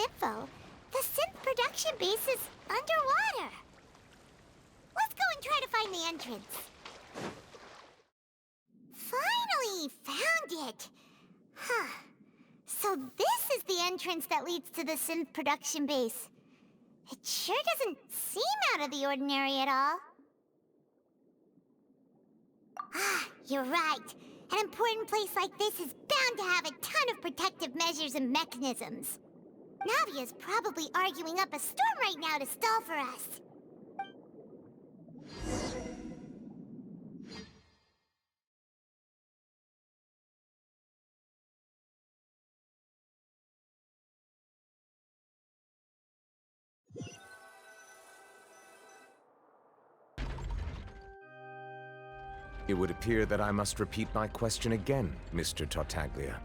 info, the synth production base is underwater. Let's go and try to find the entrance. Finally found it! Huh. So this is the entrance that leads to the synth production base. It sure doesn't seem out of the ordinary at all. Ah, you're right. An important place like this is bound to have a ton of protective measures and mechanisms. Navia's probably arguing up a storm right now to stall for us. It would appear that I must repeat my question again, Mr. Tartaglia.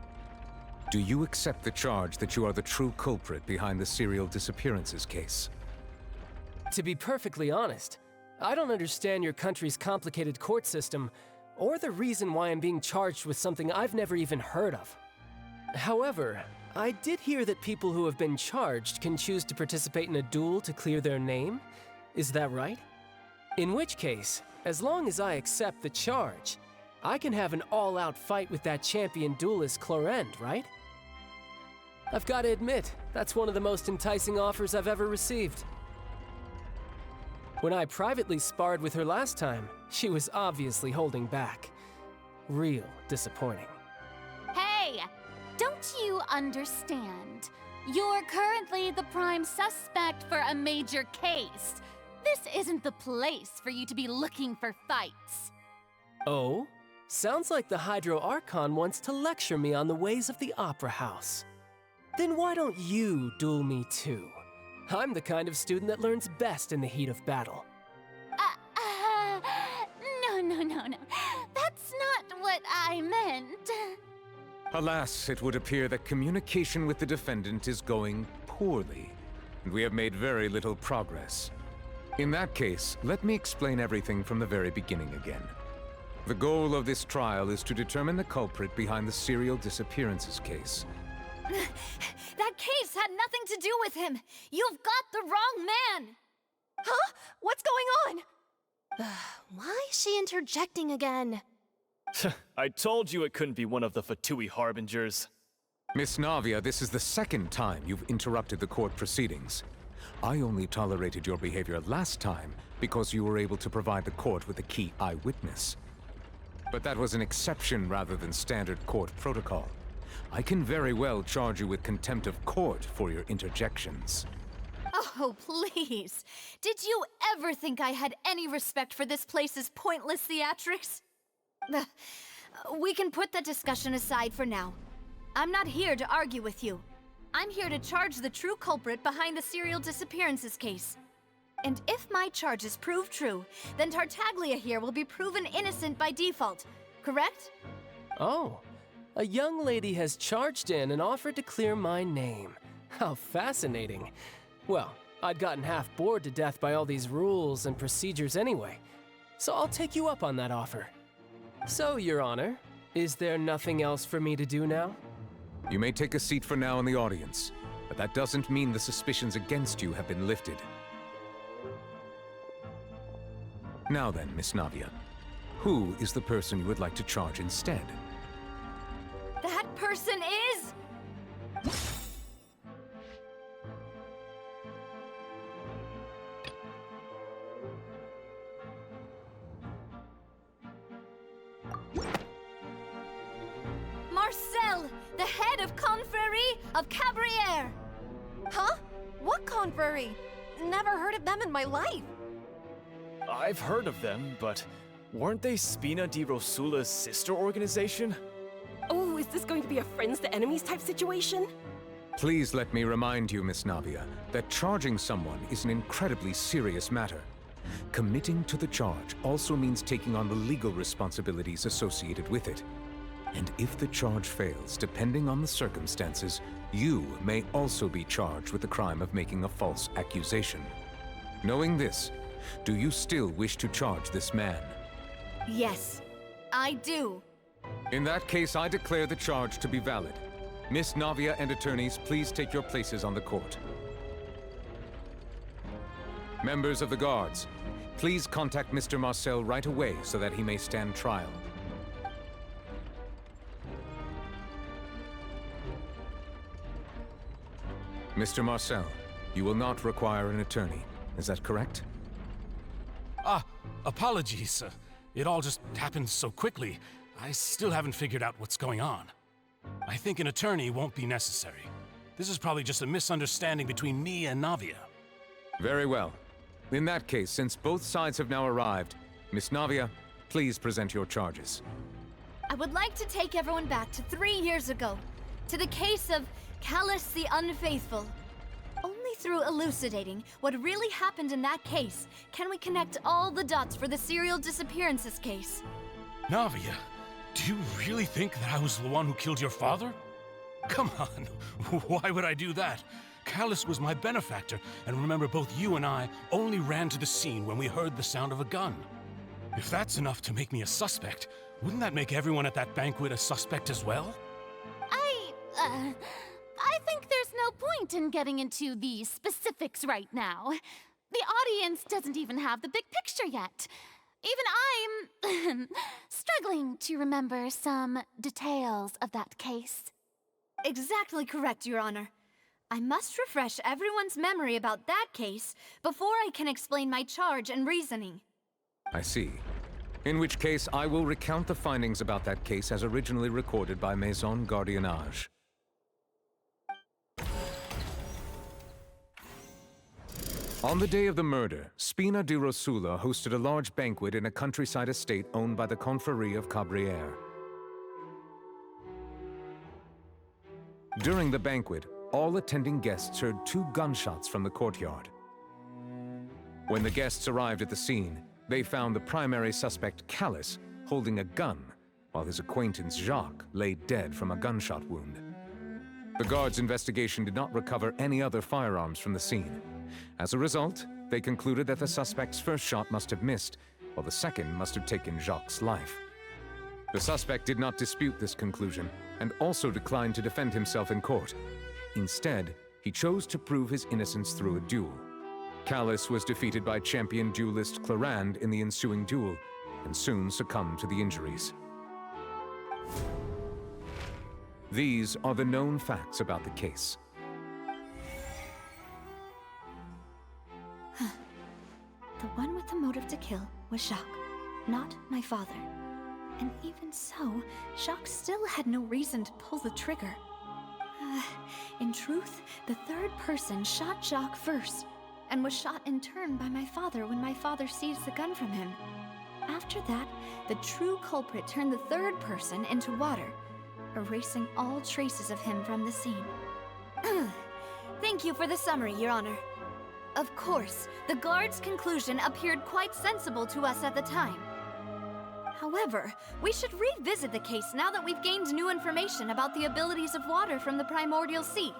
Do you accept the charge that you are the true culprit behind the serial disappearances case? To be perfectly honest, I don't understand your country's complicated court system, or the reason why I'm being charged with something I've never even heard of. However, I did hear that people who have been charged can choose to participate in a duel to clear their name. Is that right? In which case, as long as I accept the charge, I can have an all-out fight with that champion duelist Clorend, right? I've got to admit, that's one of the most enticing offers I've ever received. When I privately sparred with her last time, she was obviously holding back. Real disappointing. Hey! Don't you understand? You're currently the prime suspect for a major case. This isn't the place for you to be looking for fights. Oh? Sounds like the Hydro Archon wants to lecture me on the ways of the Opera House. Then why don't you duel me too? I'm the kind of student that learns best in the heat of battle. No. That's not what I meant. Alas, it would appear that communication with the defendant is going poorly, and we have made very little progress. In that case, let me explain everything from the very beginning again. The goal of this trial is to determine the culprit behind the serial disappearances case. That case had nothing to do with him. You've got the wrong man. Huh? What's going on? Why is she interjecting again? I told you it couldn't be one of the Fatui Harbingers. Miss Navia, this is the second time you've interrupted the court proceedings. I only tolerated your behavior last time because you were able to provide the court with a key eyewitness. But that was an exception rather than standard court protocol. I can very well charge you with contempt of court for your interjections. Oh, please. Did you ever think I had any respect for this place's pointless theatrics? We can put that discussion aside for now. I'm not here to argue with you. I'm here to charge the true culprit behind the serial disappearances case. And if my charges prove true, then Tartaglia here will be proven innocent by default, correct? Oh, a young lady has charged in and offered to clear my name. How fascinating. Well, I'd gotten half bored to death by all these rules and procedures anyway, so I'll take you up on that offer. So, Your Honor, is there nothing else for me to do now? You may take a seat for now in the audience, but that doesn't mean the suspicions against you have been lifted. Now then, Miss Navia, who is the person you would like to charge instead? That person is... Marcel, the head of Confrérie of Cabrières! Huh? What confrérie? Never heard of them in my life. I've heard of them, but weren't they Spina di Rosula's sister organization? Oh, is this going to be a friends to enemies type situation? Please let me remind you, Miss Navia, that charging someone is an incredibly serious matter. Committing to the charge also means taking on the legal responsibilities associated with it. And if the charge fails, depending on the circumstances, you may also be charged with the crime of making a false accusation. Knowing this, do you still wish to charge this man? Yes, I do. In that case, I declare the charge to be valid. Miss Navia and attorneys, please take your places on the court. Members of the guards, please contact Mr. Marcel right away so that he may stand trial. Mr. Marcel, you will not require an attorney. Is that correct? Apologies. It all just happened so quickly. I still haven't figured out what's going on. I think an attorney won't be necessary. This is probably just a misunderstanding between me and Navia. Very well. In that case, since both sides have now arrived, Miss Navia, please present your charges. I would like to take everyone back to 3 years ago, to the case of Callus the Unfaithful. Only through elucidating what really happened in that case can we connect all the dots for the serial disappearances case. Navia, do you really think that I was the one who killed your father? Come on, why would I do that? Callus was my benefactor, and remember both you and I only ran to the scene when we heard the sound of a gun. If that's enough to make me a suspect, wouldn't that make everyone at that banquet a suspect as well? I think there's no point in getting into the specifics right now. The audience doesn't even have the big picture yet. Even I'm struggling to remember some details of that case. Exactly correct, Your Honor. I must refresh everyone's memory about that case before I can explain my charge and reasoning. I see. In which case, I will recount the findings about that case as originally recorded by Maison Gardiennage. On the day of the murder, Spina di Rosula hosted a large banquet in a countryside estate owned by the Confrérie of Cabrières. During the banquet, all attending guests heard 2 gunshots from the courtyard. When the guests arrived at the scene, they found the primary suspect, Callus, holding a gun, while his acquaintance, Jacques, lay dead from a gunshot wound. The guards' investigation did not recover any other firearms from the scene. As a result, they concluded that the suspect's first shot must have missed, while the second must have taken Jacques' life. The suspect did not dispute this conclusion, and also declined to defend himself in court. Instead, he chose to prove his innocence through a duel. Callus was defeated by champion duelist Clarande in the ensuing duel, and soon succumbed to the injuries. These are the known facts about the case. The one with the motive to kill was Jacques, not my father. And even so, Jacques still had no reason to pull the trigger. In truth, the third person shot Jacques first, and was shot in turn by my father when my father seized the gun from him. After that, the true culprit turned the third person into water, erasing all traces of him from the scene. Thank you for the summary, Your Honor. Of course, the guard's conclusion appeared quite sensible to us at the time. However, we should revisit the case now that we've gained new information about the abilities of water from the primordial sea.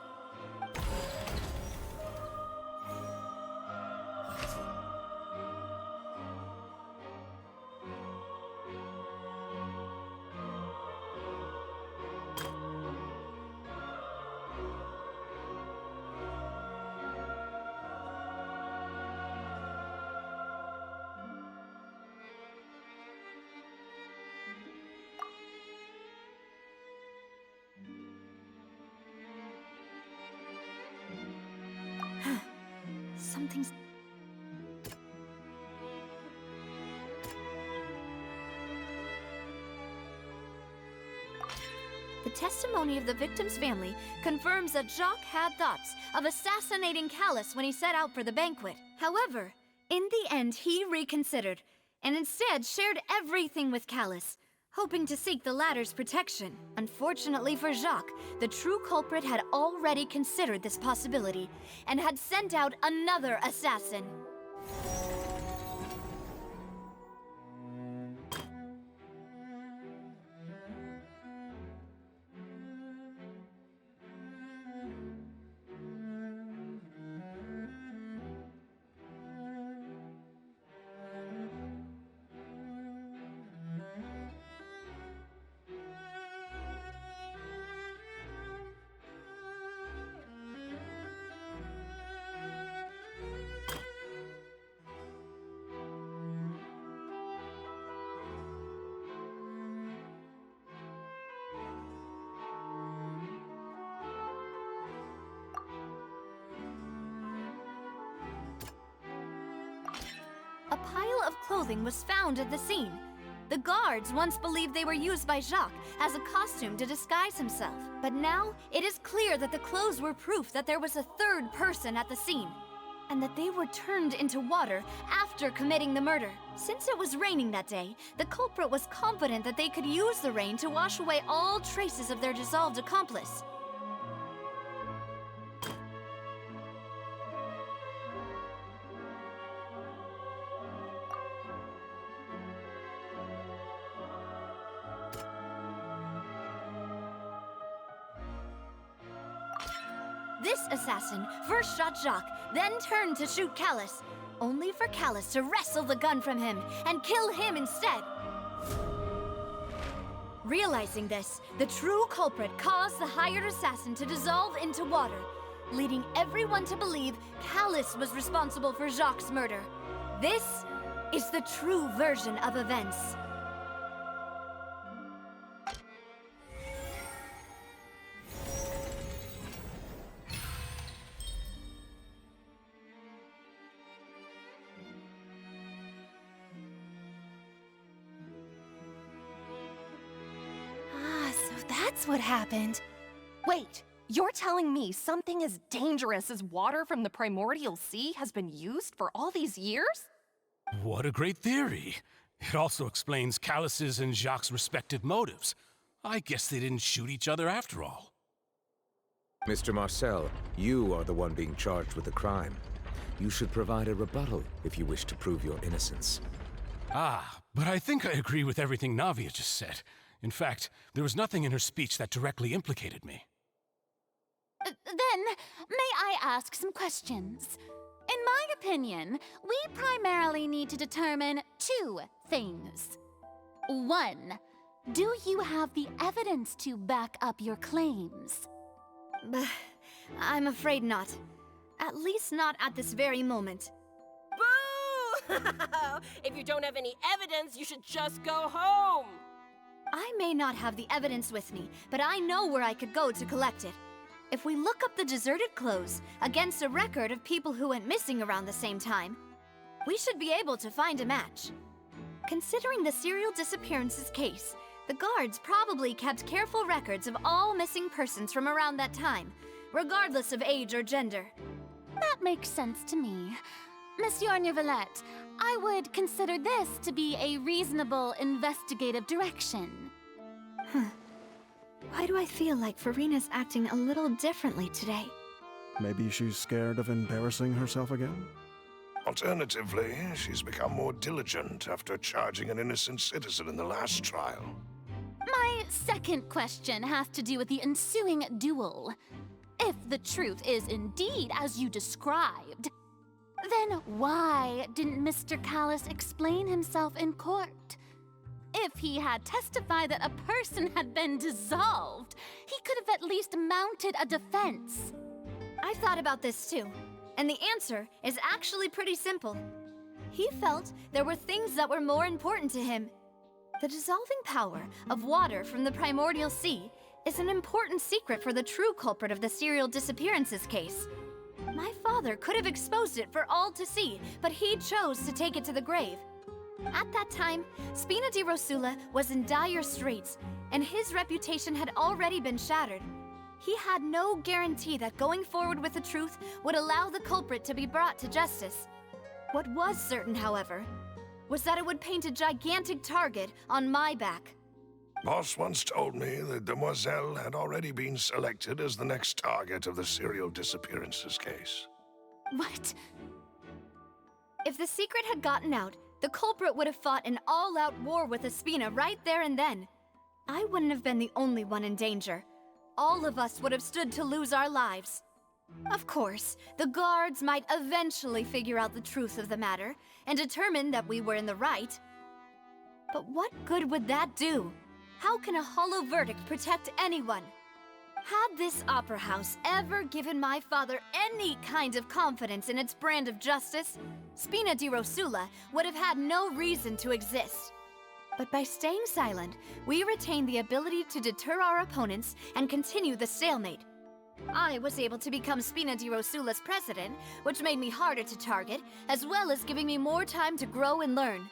Something's... The testimony of the victim's family confirms that Jacques had thoughts of assassinating Callus when he set out for the banquet. However, in the end, he reconsidered, and instead shared everything with Callus, hoping to seek the latter's protection. Unfortunately for Jacques, the true culprit had already considered this possibility, and had sent out another assassin. clothing was found at the scene. The guards once believed they were used by Jacques as a costume to disguise himself. But now, it is clear that the clothes were proof that there was a third person at the scene, and that they were turned into water after committing the murder. Since it was raining that day, the culprit was confident that they could use the rain to wash away all traces of their dissolved accomplice. This assassin first shot Jacques, then turned to shoot Callus, only for Callus to wrestle the gun from him and kill him instead. Realizing this, the true culprit caused the hired assassin to dissolve into water, leading everyone to believe Callus was responsible for Jacques' murder. This is the true version of events. That's what happened. Wait, you're telling me something as dangerous as water from the primordial sea has been used for all these years? What a great theory. It also explains Callus's and Jacques' respective motives. I guess they didn't shoot each other after all. Mr. Marcel, you are the one being charged with the crime. You should provide a rebuttal if you wish to prove your innocence. Ah, but I think I agree with everything Navia just said. In fact, there was nothing in her speech that directly implicated me. Then, may I ask some questions? In my opinion, we primarily need to determine two things. One, do you have the evidence to back up your claims? I'm afraid not. At least not at this very moment. Boo! If you don't have any evidence, you should just go home! I may not have the evidence with me, but I know where I could go to collect it. If we look up the deserted clothes against a record of people who went missing around the same time, we should be able to find a match. Considering the serial disappearances case, the guards probably kept careful records of all missing persons from around that time, regardless of age or gender. That makes sense to me. Monsieur Neuvillette, I would consider this to be a reasonable investigative direction. Why do I feel like Farina's acting a little differently today? Maybe she's scared of embarrassing herself again? Alternatively, she's become more diligent after charging an innocent citizen in the last trial. My second question has to do with the ensuing duel. If the truth is indeed as you described, then why didn't Mr. Callus explain himself in court? If he had testified that a person had been dissolved, he could have at least mounted a defense. I've thought about this too, and the answer is actually pretty simple. He felt there were things that were more important to him. The dissolving power of water from the primordial sea is an important secret for the true culprit of the serial disappearances case. My father could have exposed it for all to see, but he chose to take it to the grave. At that time, Spina di Rosula was in dire straits, and his reputation had already been shattered. He had no guarantee that going forward with the truth would allow the culprit to be brought to justice. What was certain, however, was that it would paint a gigantic target on my back. Boss once told me that Demoiselle had already been selected as the next target of the serial disappearances case. What? If the secret had gotten out, the culprit would have fought an all-out war with Espina right there and then. I wouldn't have been the only one in danger. All of us would have stood to lose our lives. Of course, the guards might eventually figure out the truth of the matter and determine that we were in the right. But what good would that do? How can a hollow verdict protect anyone? Had this opera house ever given my father any kind of confidence in its brand of justice, Spina di Rosula would have had no reason to exist. But by staying silent, we retained the ability to deter our opponents and continue the stalemate. I was able to become Spina di Rosula's president, which made me harder to target, as well as giving me more time to grow and learn.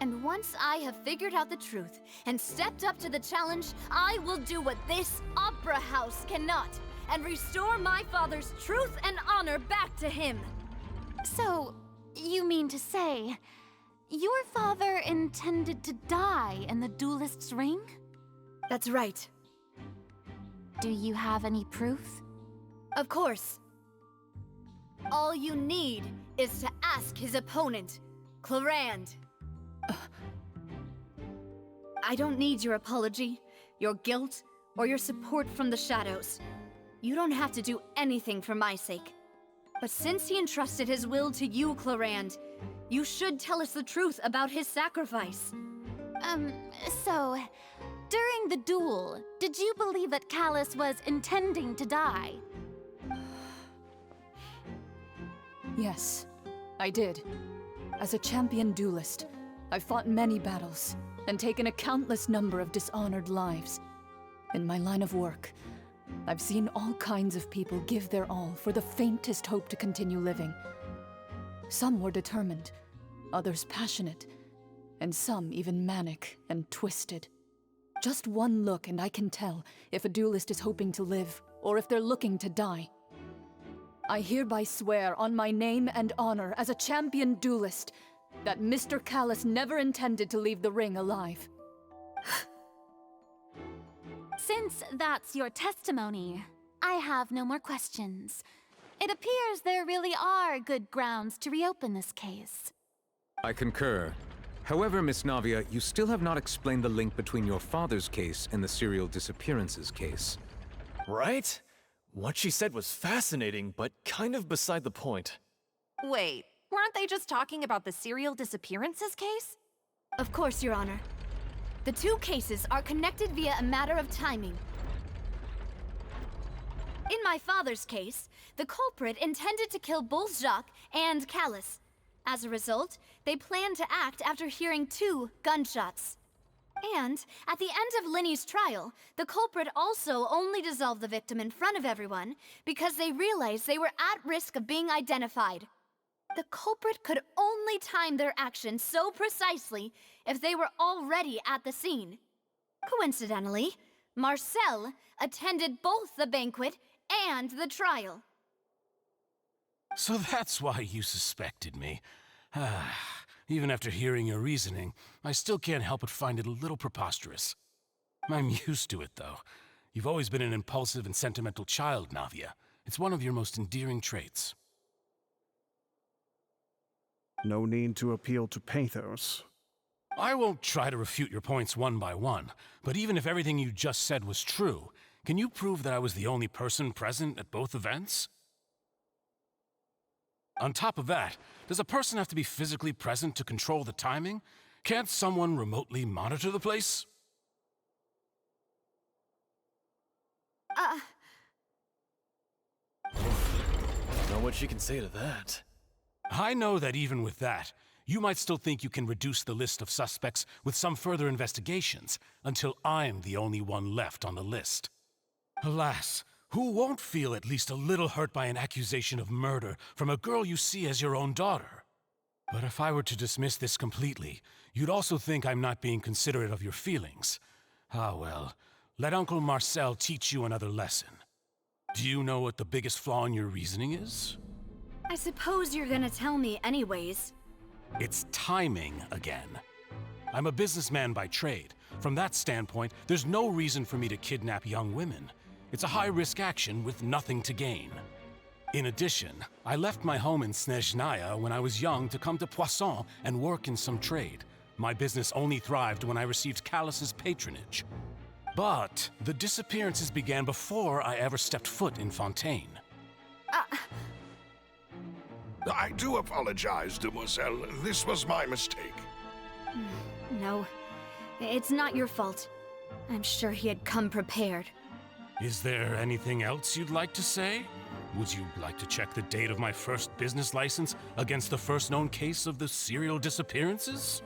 And once I have figured out the truth and stepped up to the challenge, I will do what this opera house cannot and restore my father's truth and honor back to him. So, you mean to say, your father intended to die in the duelist's ring? That's right. Do you have any proof? Of course. All you need is to ask his opponent, Clarand. I don't need your apology, your guilt, or your support from the shadows. You don't have to do anything for my sake. But since he entrusted his will to you, Clarand, you should tell us the truth about his sacrifice. So, during the duel, did you believe that Callus was intending to die? Yes, I did. As a champion duelist, I've fought many battles and taken a countless number of dishonored lives. In my line of work, I've seen all kinds of people give their all for the faintest hope to continue living. Some were determined, others passionate, and some even manic and twisted. Just one look and I can tell if a duelist is hoping to live or if they're looking to die. I hereby swear on my name and honor as a champion duelist that Mr. Callus never intended to leave the ring alive. Since that's your testimony, I have no more questions. It appears there really are good grounds to reopen this case. I concur. However, Miss Navia, you still have not explained the link between your father's case and the serial disappearances case. Right? What she said was fascinating, but kind of beside the point. Wait, weren't they just talking about the serial disappearances case? Of course, Your Honor. The two cases are connected via a matter of timing. In my father's case, the culprit intended to kill both Jacques and Callus. As a result, they planned to act after hearing 2 gunshots. And at the end of Linny's trial, the culprit also only dissolved the victim in front of everyone because they realized they were at risk of being identified. The culprit could only time their actions so precisely if they were already at the scene. Coincidentally, Marcel attended both the banquet and the trial. So that's why you suspected me. Even after hearing your reasoning, I still can't help but find it a little preposterous. I'm used to it, though. You've always been an impulsive and sentimental child, Navia. It's one of your most endearing traits. No need to appeal to pathos. I won't try to refute your points one by one, but even if everything you just said was true, can you prove that I was the only person present at both events? On top of that, does a person have to be physically present to control the timing? Can't someone remotely monitor the place? Don't know what she can say to that. I know that even with that, you might still think you can reduce the list of suspects with some further investigations until I'm the only one left on the list. Alas, who won't feel at least a little hurt by an accusation of murder from a girl you see as your own daughter? But if I were to dismiss this completely, you'd also think I'm not being considerate of your feelings. Ah well, let Uncle Marcel teach you another lesson. Do you know what the biggest flaw in your reasoning is? I suppose you're gonna tell me anyways. It's timing again. I'm a businessman by trade. From that standpoint, there's no reason for me to kidnap young women. It's a high-risk action with nothing to gain. In addition, I left my home in Snezhnaya when I was young to come to Poisson and work in some trade. My business only thrived when I received Callus's patronage. But the disappearances began before I ever stepped foot in Fontaine. I do apologize, Demoiselle. This was my mistake. No, it's not your fault. I'm sure he had come prepared. Is there anything else you'd like to say? Would you like to check the date of my first business license against the first known case of the serial disappearances?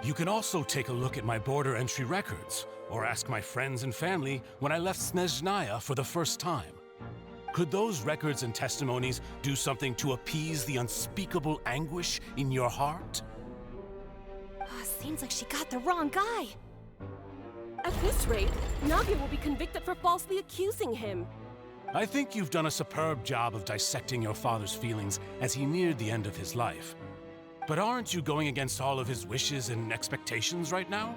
You can also take a look at my border entry records, or ask my friends and family when I left Snezhnaya for the first time. Could those records and testimonies do something to appease the unspeakable anguish in your heart? Seems like she got the wrong guy. At this rate, Navia will be convicted for falsely accusing him. I think you've done a superb job of dissecting your father's feelings as he neared the end of his life. But aren't you going against all of his wishes and expectations right now?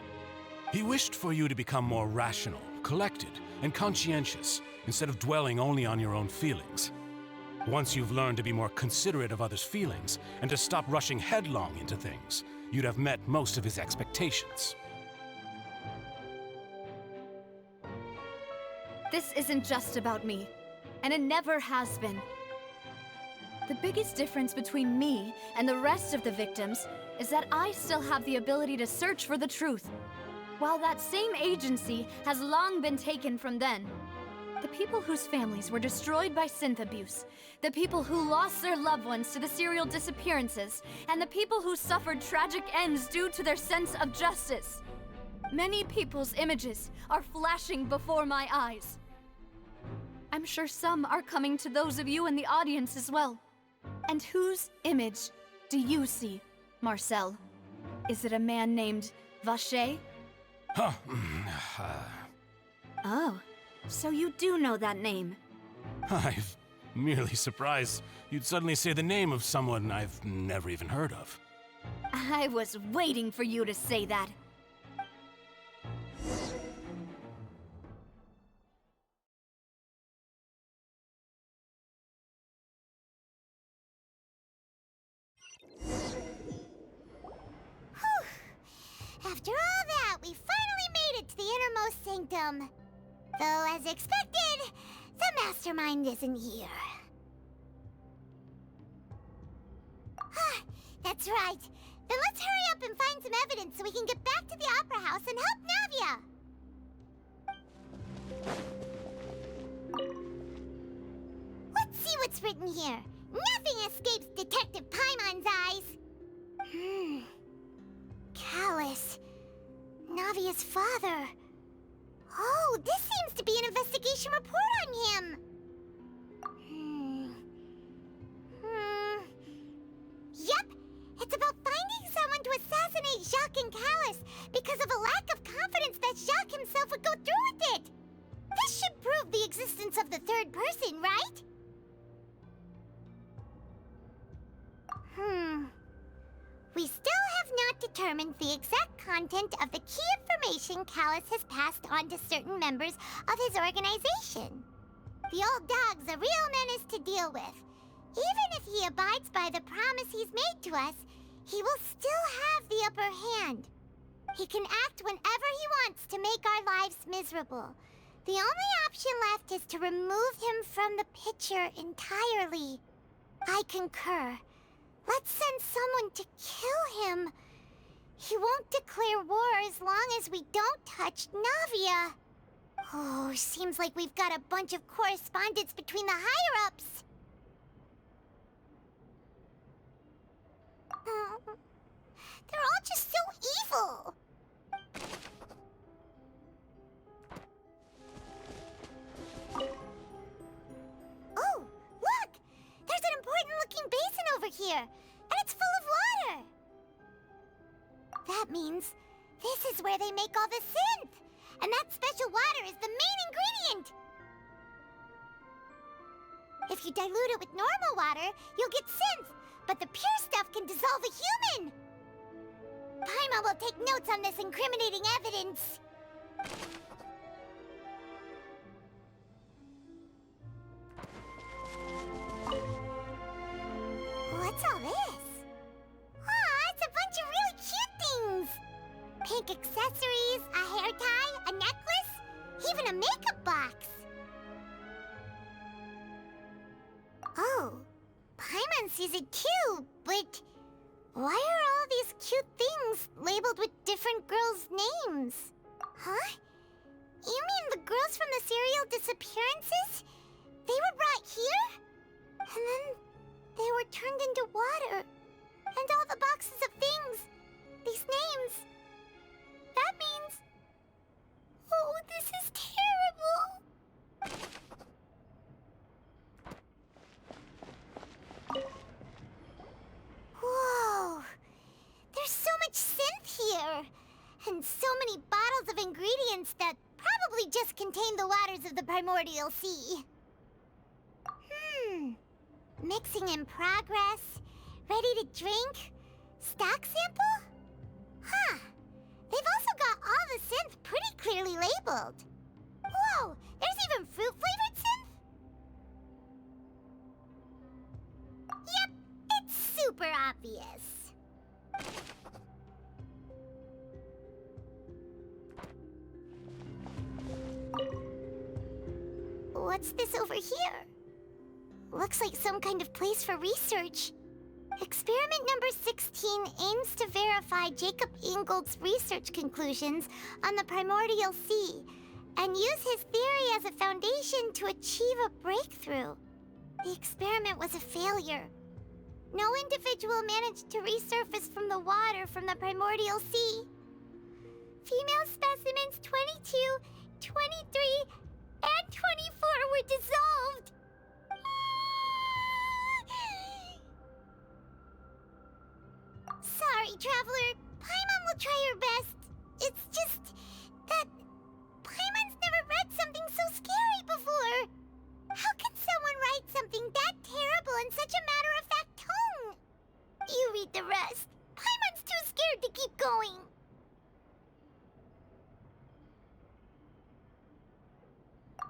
He wished for you to become more rational, collected, and conscientious, instead of dwelling only on your own feelings. Once you've learned to be more considerate of others' feelings, and to stop rushing headlong into things, you'd have met most of his expectations. This isn't just about me, and it never has been. The biggest difference between me and the rest of the victims is that I still have the ability to search for the truth, while that same agency has long been taken from them. The people whose families were destroyed by synth abuse, the people who lost their loved ones to the serial disappearances, and the people who suffered tragic ends due to their sense of justice. Many people's images are flashing before my eyes. I'm sure some are coming to those of you in the audience as well. And whose image do you see, Marcel? Is it a man named Vacher? Huh. Oh, so you do know that name. I'm merely surprised you'd suddenly say the name of someone I've never even heard of. I was waiting for you to say that. After all that, we finally made it to the innermost sanctum. Though, as expected, the mastermind isn't here. That's right. Then let's hurry up and find some evidence so we can get back to the Opera House and help Navia. Let's see what's written here. Nothing escapes Detective Paimon's eyes. Callus. Navia's father. Oh, this seems to be an investigation report on him. Yep, it's about finding someone to assassinate Jacques and Callus because of a lack of confidence that Jacques himself would go through with it. This should prove the existence of the third person, right? We still have not determined the exact content of the key information Callus has passed on to certain members of his organization. The old dog's a real menace to deal with. Even if he abides by the promise he's made to us, he will still have the upper hand. He can act whenever he wants to make our lives miserable. The only option left is to remove him from the picture entirely. I concur. Let's send someone to kill him. He won't declare war as long as we don't touch Navia. Oh, seems like we've got a bunch of correspondence between the higher-ups. They're all just so evil. Oh, look! There's an important-looking basin over here, and it's full of water. That means this is where they make all the synth, and that special water is the main ingredient. If you dilute it with normal water, you'll get synth, but the pure stuff can dissolve a human. Paimon will take notes on this incriminating evidence. What's all this? Aw, it's a bunch of really cute things. Pink accessories, a hair tie, a necklace, even a makeup box. Oh, Paimon sees it too, but why are all these cute things labeled with different girls' names? Huh? You mean the girls from the serial disappearances? They were brought here? And then they were turned into water. And all the boxes of things. These names. That means... Oh, this is terrible. Whoa. There's so much synth here. this contain the waters of the primordial sea. Mixing in progress. Ready to drink? Stock sample? Huh. They've also got all the synth pretty clearly labeled. Whoa, there's even fruit-flavored synth? Yep, it's super obvious. What's this over here? Looks like some kind of place for research. Experiment number 16 aims to verify Jacob Ingold's research conclusions on the primordial sea and use his theory as a foundation to achieve a breakthrough. The experiment was a failure. No individual managed to resurface from the water from the primordial sea. Female specimens 22, 23, and 24 were dissolved. Sorry, Traveler. Paimon will try her best. It's just that Paimon's never read something so scary before. How can someone write something that terrible in such a matter-of-fact tone? You read the rest. Paimon's too scared to keep going.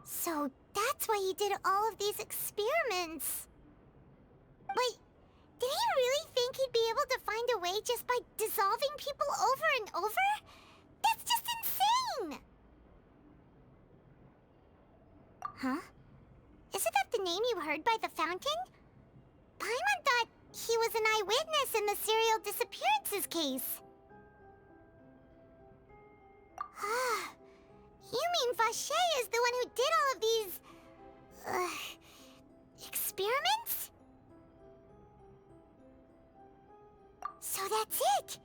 So that's why he did all of these experiments. But did he really think he'd be able to find a way just by dissolving people over and over? That's just insane! Huh? Isn't that the name you heard by the fountain? Paimon thought he was an eyewitness in the serial disappearances case. Ah, you mean Vache is the one who did all of these... experiments? So that's it!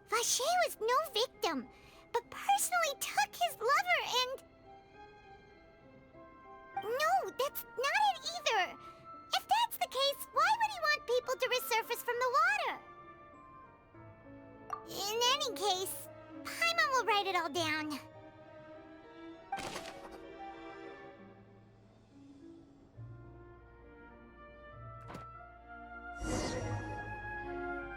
Vache was no victim, but personally took his lover and... No, that's not it either! If that's the case, why would he want people to resurface from the water? In any case, Paimon will write it all down.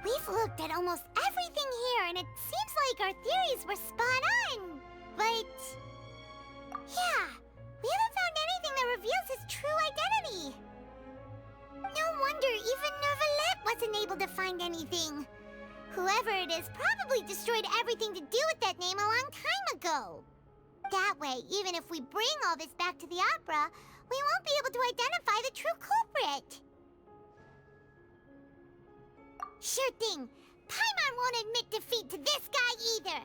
We've looked at almost everything here, and it seems like our theories were spot on. But... yeah, we haven't found anything that reveals his true identity. No wonder even Nervalette wasn't able to find anything. Whoever it is probably destroyed everything to do with that name a long time ago. That way, even if we bring all this back to the opera, we won't be able to identify the true culprit. Sure thing. Paimon won't admit defeat to this guy either.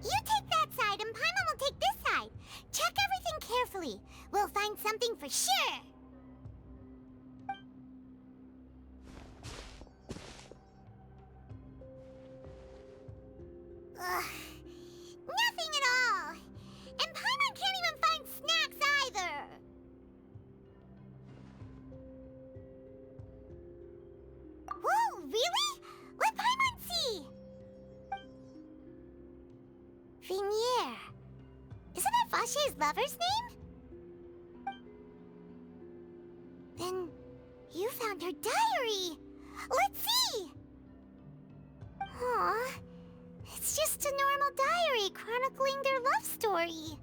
You take that side and Paimon will take this side. Check everything carefully. We'll find something for sure. Ugh. Nothing at all. And Paimon can't even find snacks either. Whoa, really? Let Paimon see! Vinier. Isn't that Vache's lover's name? Then you found her diary. Let's see! Aw, it's just a normal diary chronicling their love story.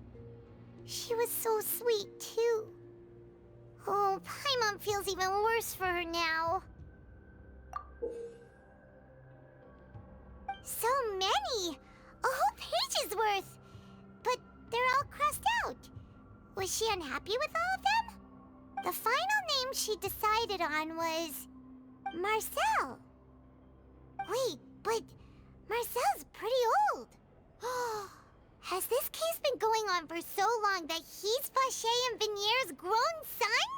She was so sweet, too. Oh, Paimon feels even worse for her now. So many! A whole page's worth! But they're all crossed out. Was she unhappy with all of them? The final name she decided on was... Marcel. Wait, but Marcel's pretty old. Has this case been going on for so long that he's Vache and Vinier's grown son?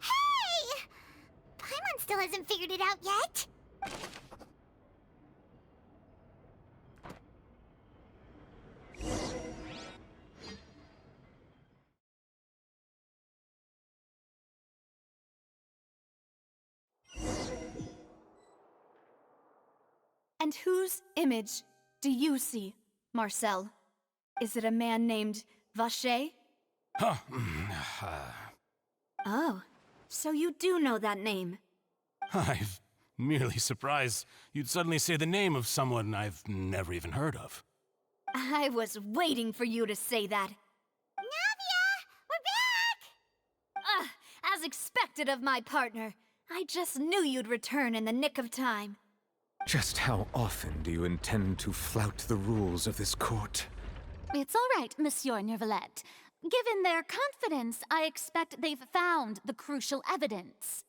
Hey! Paimon still hasn't figured it out yet. And whose image do you see, Marcel? Is it a man named Vacher? Huh. Oh, so you do know that name. I'm merely surprised you'd suddenly say the name of someone I've never even heard of. I was waiting for you to say that. Navia! We're back! As expected of my partner. I just knew you'd return in the nick of time. Just how often do you intend to flout the rules of this court? It's all right, Monsieur Neuvillette. Given their confidence, I expect they've found the crucial evidence.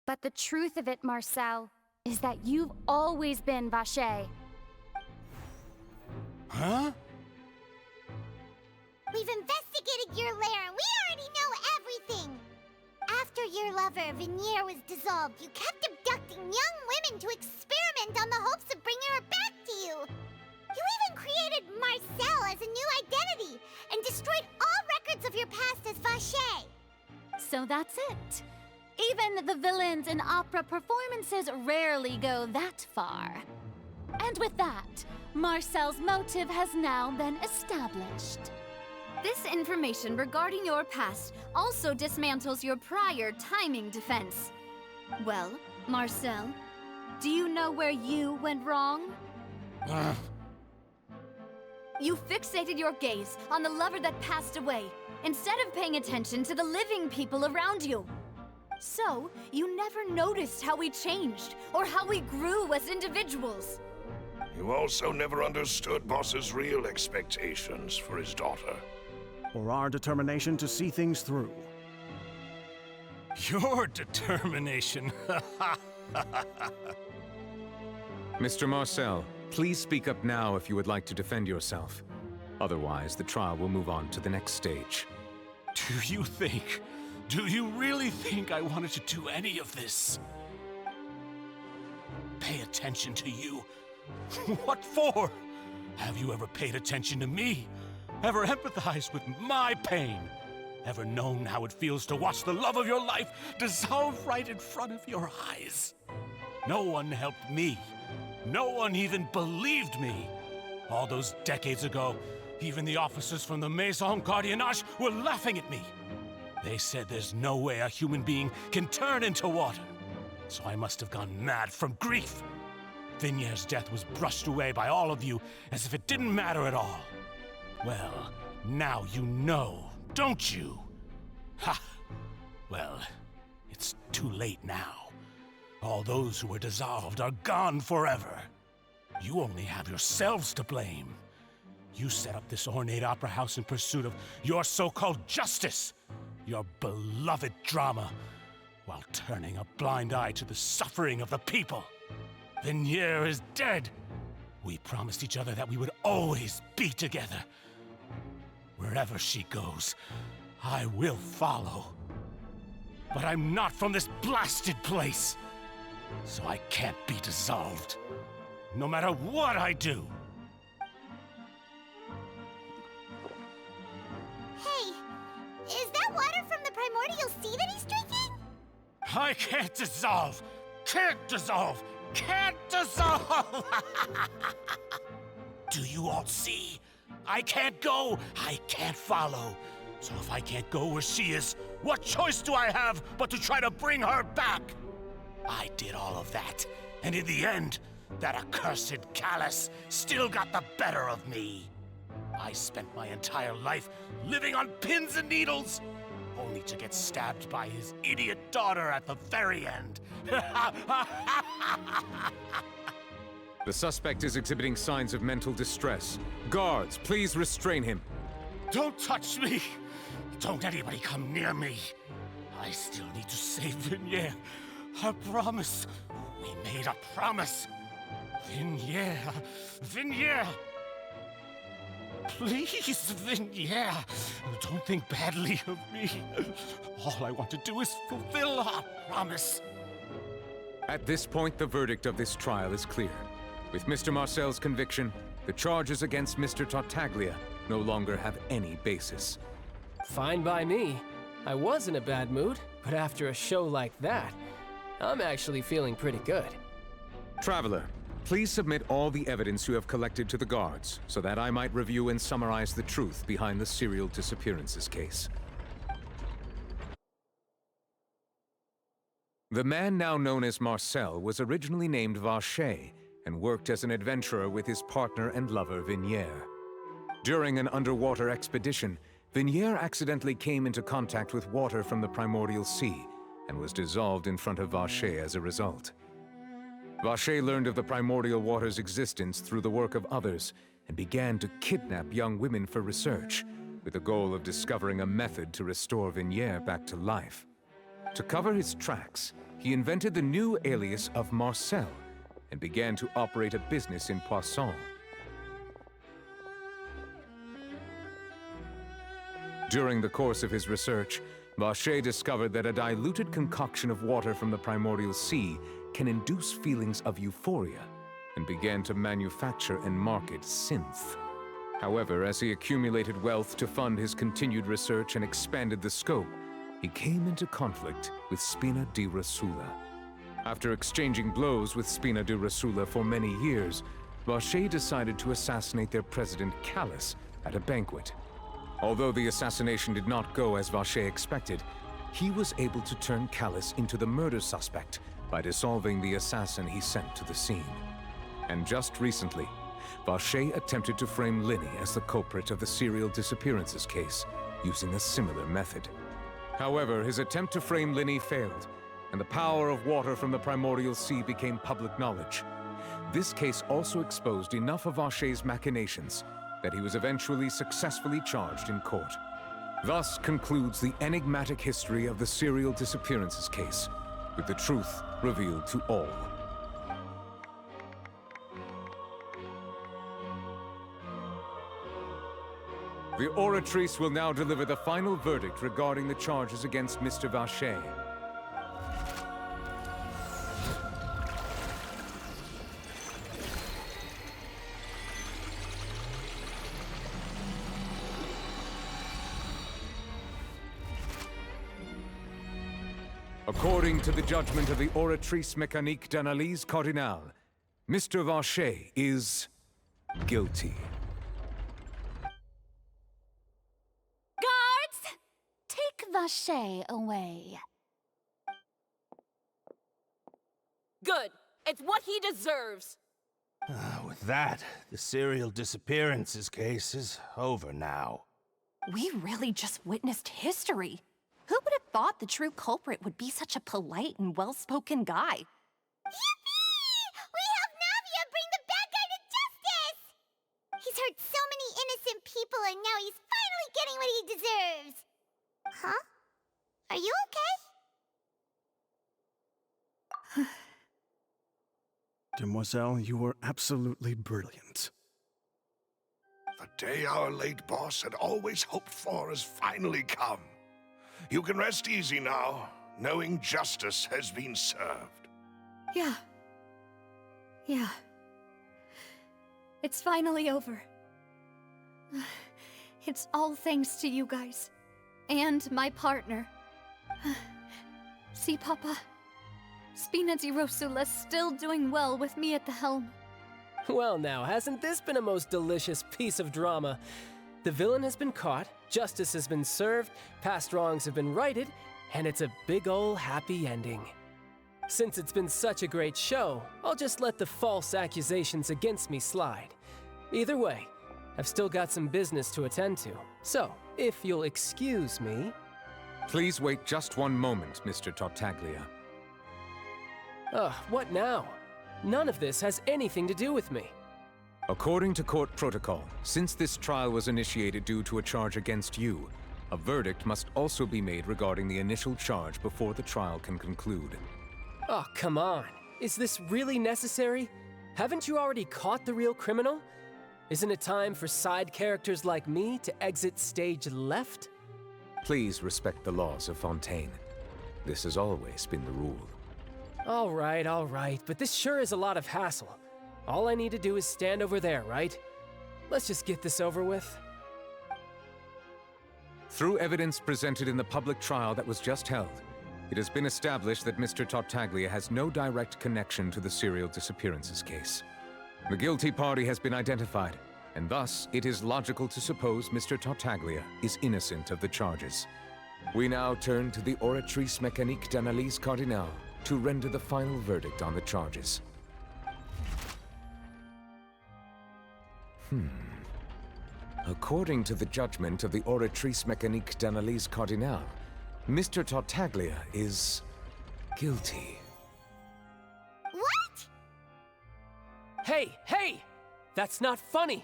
But the truth of it, Marcel, is that you've always been Vacher. Huh? We've investigated your lair and we already know everything! After your lover, Vignier, was dissolved, you kept abducting young women to experiment on the hopes of bringing her back to you! You even created Marcel as a new identity and destroyed all records of your past as Vacher! So that's it. Even the villains in opera performances rarely go that far. And with that, Marcel's motive has now been established. This information regarding your past also dismantles your prior timing defense. Well, Marcel, do you know where you went wrong? You fixated your gaze on the lover that passed away, instead of paying attention to the living people around you. So, you never noticed how we changed, or how we grew as individuals. You also never understood Boss's real expectations for his daughter. Or our determination to see things through. Your determination. Mr. Marcel, please speak up now if you would like to defend yourself. Otherwise, the trial will move on to the next stage. Do you really think I wanted to do any of this? Pay attention to you? What for? Have you ever paid attention to me? Ever empathized with my pain? Ever known how it feels to watch the love of your life dissolve right in front of your eyes? No one helped me. No one even believed me. All those decades ago, even the officers from the Maison Gardiennage were laughing at me. They said there's no way a human being can turn into water. So I must have gone mad from grief. Vignier's death was brushed away by all of you as if it didn't matter at all. Well, now you know, don't you? Ha! Well, it's too late now. All those who were dissolved are gone forever. You only have yourselves to blame. You set up this ornate opera house in pursuit of your so-called justice, your beloved drama, while turning a blind eye to the suffering of the people. Vignier is dead. We promised each other that we would always be together. Wherever she goes, I will follow. But I'm not from this blasted place, so I can't be dissolved, no matter what I do. Hey, is that water from the primordial sea that he's drinking? I can't dissolve! Can't dissolve! Can't dissolve! Do you all see? I can't go! I can't follow! So if I can't go where she is, what choice do I have but to try to bring her back? I did all of that, and in the end, that accursed Callus still got the better of me. I spent my entire life living on pins and needles, only to get stabbed by his idiot daughter at the very end. The suspect is exhibiting signs of mental distress. Guards, please restrain him. Don't touch me! Don't anybody come near me! I still need to save Vignier. I promise. We made a promise. Vignier. Vignier! Please, Vignier. Don't think badly of me. All I want to do is fulfill our promise. At this point, the verdict of this trial is clear. With Mr. Marcel's conviction, the charges against Mr. Tartaglia no longer have any basis. Fine by me. I was in a bad mood, but after a show like that, I'm actually feeling pretty good. Traveler, please submit all the evidence you have collected to the guards, so that I might review and summarize the truth behind the serial disappearances case. The man now known as Marcel was originally named Vacher and worked as an adventurer with his partner and lover Vignier. During an underwater expedition, Vignier accidentally came into contact with water from the primordial sea and was dissolved in front of Vacher as a result. Vacher learned of the primordial water's existence through the work of others and began to kidnap young women for research, with the goal of discovering a method to restore Vignier back to life. To cover his tracks, he invented the new alias of Marcel and began to operate a business in Poisson. During the course of his research, Vacher discovered that a diluted concoction of water from the primordial sea can induce feelings of euphoria, and began to manufacture and market synth. However, as he accumulated wealth to fund his continued research and expanded the scope, he came into conflict with Spina di Rosula. After exchanging blows with Spina di Rosula for many years, Vacher decided to assassinate their president Callus at a banquet. Although the assassination did not go as Vacher expected, he was able to turn Callus into the murder suspect by dissolving the assassin he sent to the scene. And just recently, Vacher attempted to frame Linny as the culprit of the serial disappearances case, using a similar method. However, his attempt to frame Linny failed, and the power of water from the primordial sea became public knowledge. This case also exposed enough of Vacher's machinations that he was eventually successfully charged in court. Thus concludes the enigmatic history of the serial disappearances case, with the truth revealed to all. The Oratrice will now deliver the final verdict regarding the charges against Mr. Vacher. According to the judgment of the Oratrice Mécanique d'Analyse Cardinale, Mr. Vacher is guilty. Guards! Take Vacher away. Good. It's what he deserves. With that, the serial disappearances case is over now. We really just witnessed history. Who would have thought the true culprit would be such a polite and well-spoken guy? Yippee! We helped Navia bring the bad guy to justice! He's hurt so many innocent people, and now he's finally getting what he deserves. Huh? Are you okay? Demoiselle, you were absolutely brilliant. The day our late boss had always hoped for has finally come. You can rest easy now, knowing justice has been served. Yeah. It's finally over. It's all thanks to you guys. And my partner. See, Papa? Spina di Rosula's still doing well with me at the helm. Well now, hasn't this been a most delicious piece of drama? The villain has been caught, justice has been served, past wrongs have been righted, and it's a big ol' happy ending. Since it's been such a great show, I'll just let the false accusations against me slide. Either way, I've still got some business to attend to. So, if you'll excuse me... Please wait just one moment, Mr. Tartaglia. What now? None of this has anything to do with me. According to court protocol, since this trial was initiated due to a charge against you, a verdict must also be made regarding the initial charge before the trial can conclude. Oh, come on. Is this really necessary? Haven't you already caught the real criminal? Isn't it time for side characters like me to exit stage left? Please respect the laws of Fontaine. This has always been the rule. All right, but this sure is a lot of hassle. All I need to do is stand over there, right? Let's just get this over with. Through evidence presented in the public trial that was just held, it has been established that Mr. Tartaglia has no direct connection to the serial disappearances case. The guilty party has been identified, and thus it is logical to suppose Mr. Tartaglia is innocent of the charges. We now turn to the Oratrice Mécanique d'Analyse Cardinale to render the final verdict on the charges. According to the judgment of the Oratrice Mécanique d'Analyse Cardinale, Mr. Tartaglia is guilty. What? Hey! That's not funny!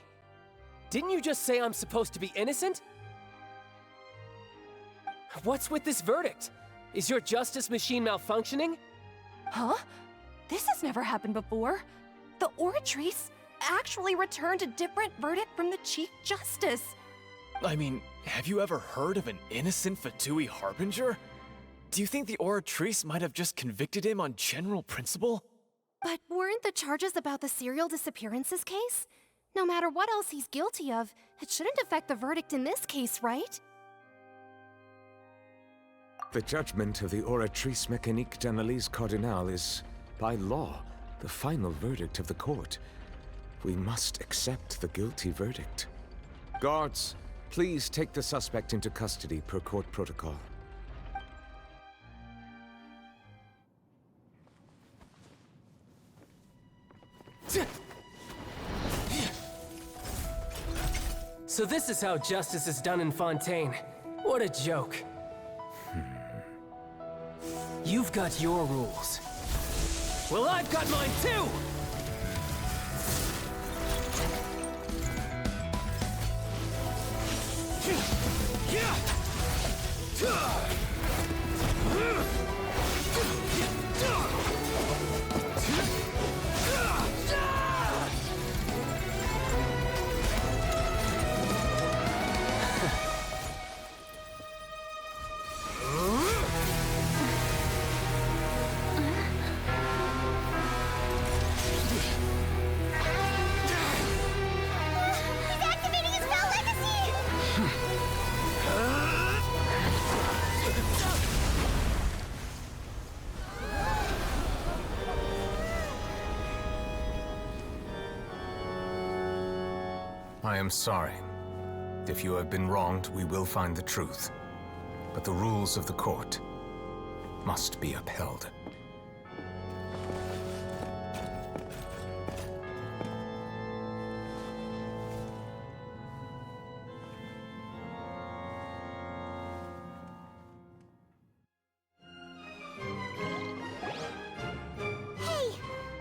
Didn't you just say I'm supposed to be innocent? What's with this verdict? Is your justice machine malfunctioning? Huh? This has never happened before. The Oratrice actually returned a different verdict from the Chief Justice. I mean, have you ever heard of an innocent Fatui Harbinger? Do you think the Oratrice might have just convicted him on general principle? But weren't the charges about the serial disappearances case? No matter what else he's guilty of, it shouldn't affect the verdict in this case, right? The judgment of the Oratrice Mécanique d'Analyse Cardinale is, by law, the final verdict of the court. We must accept the guilty verdict. Guards, please take the suspect into custody per court protocol. So this is how justice is done in Fontaine. What a joke. You've got your rules. Well, I've got mine too! I am sorry. If you have been wronged, we will find the truth. But the rules of the court must be upheld. Hey,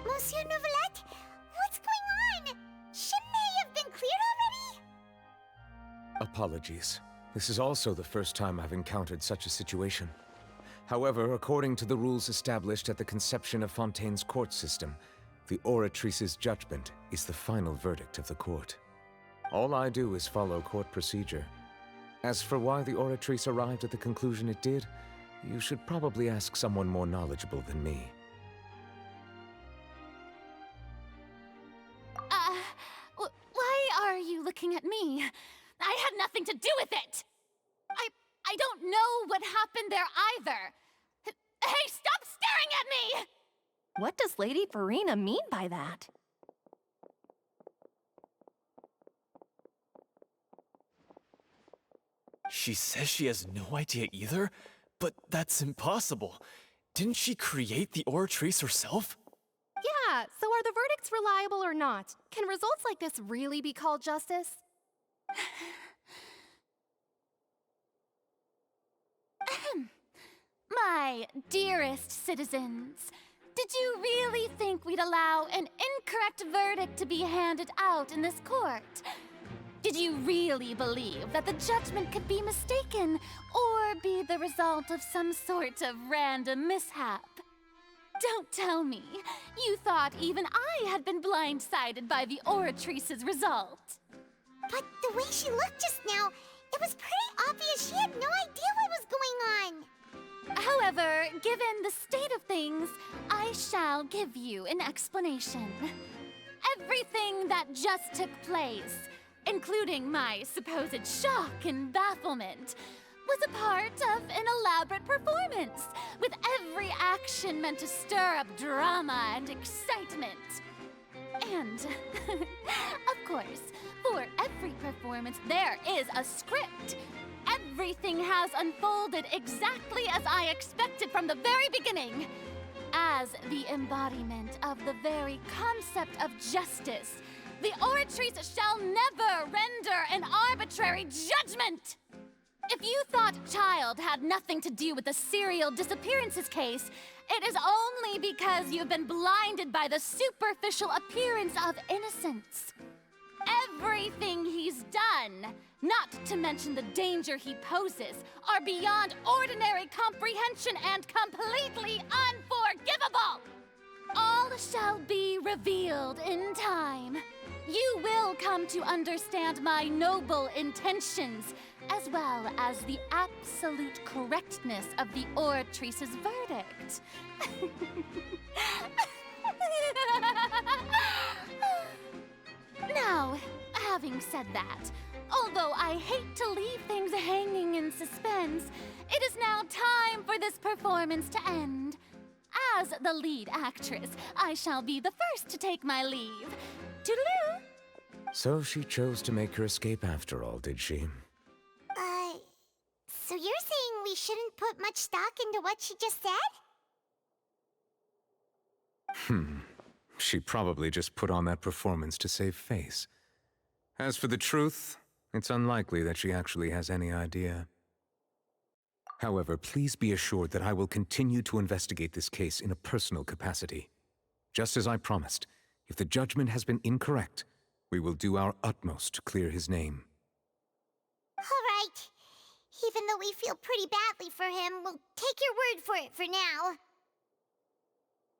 Monsieur Novelette, what's going on? Shouldn't they have been cleared already? Apologies. This is also the first time I've encountered such a situation. However, according to the rules established at the conception of Fontaine's court system, the Oratrice's judgment is the final verdict of the court. All I do is follow court procedure. As for why the Oratrice arrived at the conclusion it did, you should probably ask someone more knowledgeable than me. Why are you looking at me? I had nothing to do with it! I don't know what happened there either! Hey, stop staring at me! What does Lady Farina mean by that? She says she has no idea either? But that's impossible. Didn't she create the Oratrice herself? Yeah, so are the verdicts reliable or not? Can results like this really be called justice? My dearest citizens, did you really think we'd allow an incorrect verdict to be handed out in this court? Did you really believe that the judgment could be mistaken or be the result of some sort of random mishap? Don't tell me you thought even I had been blindsided by the Oratrice's result. But the way she looked just now, it was pretty obvious she had no idea what was going on. However, given the state of things, I shall give you an explanation. Everything that just took place, including my supposed shock and bafflement, was a part of an elaborate performance, with every action meant to stir up drama and excitement. And, of course, for every performance, there is a script. Everything has unfolded exactly as I expected from the very beginning. As the embodiment of the very concept of justice, the Oratrice shall never render an arbitrary judgment! If you thought Child had nothing to do with the serial disappearances case, it is only because you've been blinded by the superficial appearance of innocence. Everything he's done, not to mention the danger he poses, are beyond ordinary comprehension and completely unforgivable! All shall be revealed in time. You will come to understand my noble intentions, as well as the absolute correctness of the Oratrice's verdict. Now, having said that, although I hate to leave things hanging in suspense, it is now time for this performance to end. As the lead actress, I shall be the first to take my leave. Toodaloo! So she chose to make her escape after all, did she? So you're saying we shouldn't put much stock into what she just said? She probably just put on that performance to save face. As for the truth, it's unlikely that she actually has any idea. However, please be assured that I will continue to investigate this case in a personal capacity. Just as I promised, if the judgment has been incorrect, we will do our utmost to clear his name. All right. Even though we feel pretty badly for him, we'll take your word for it for now.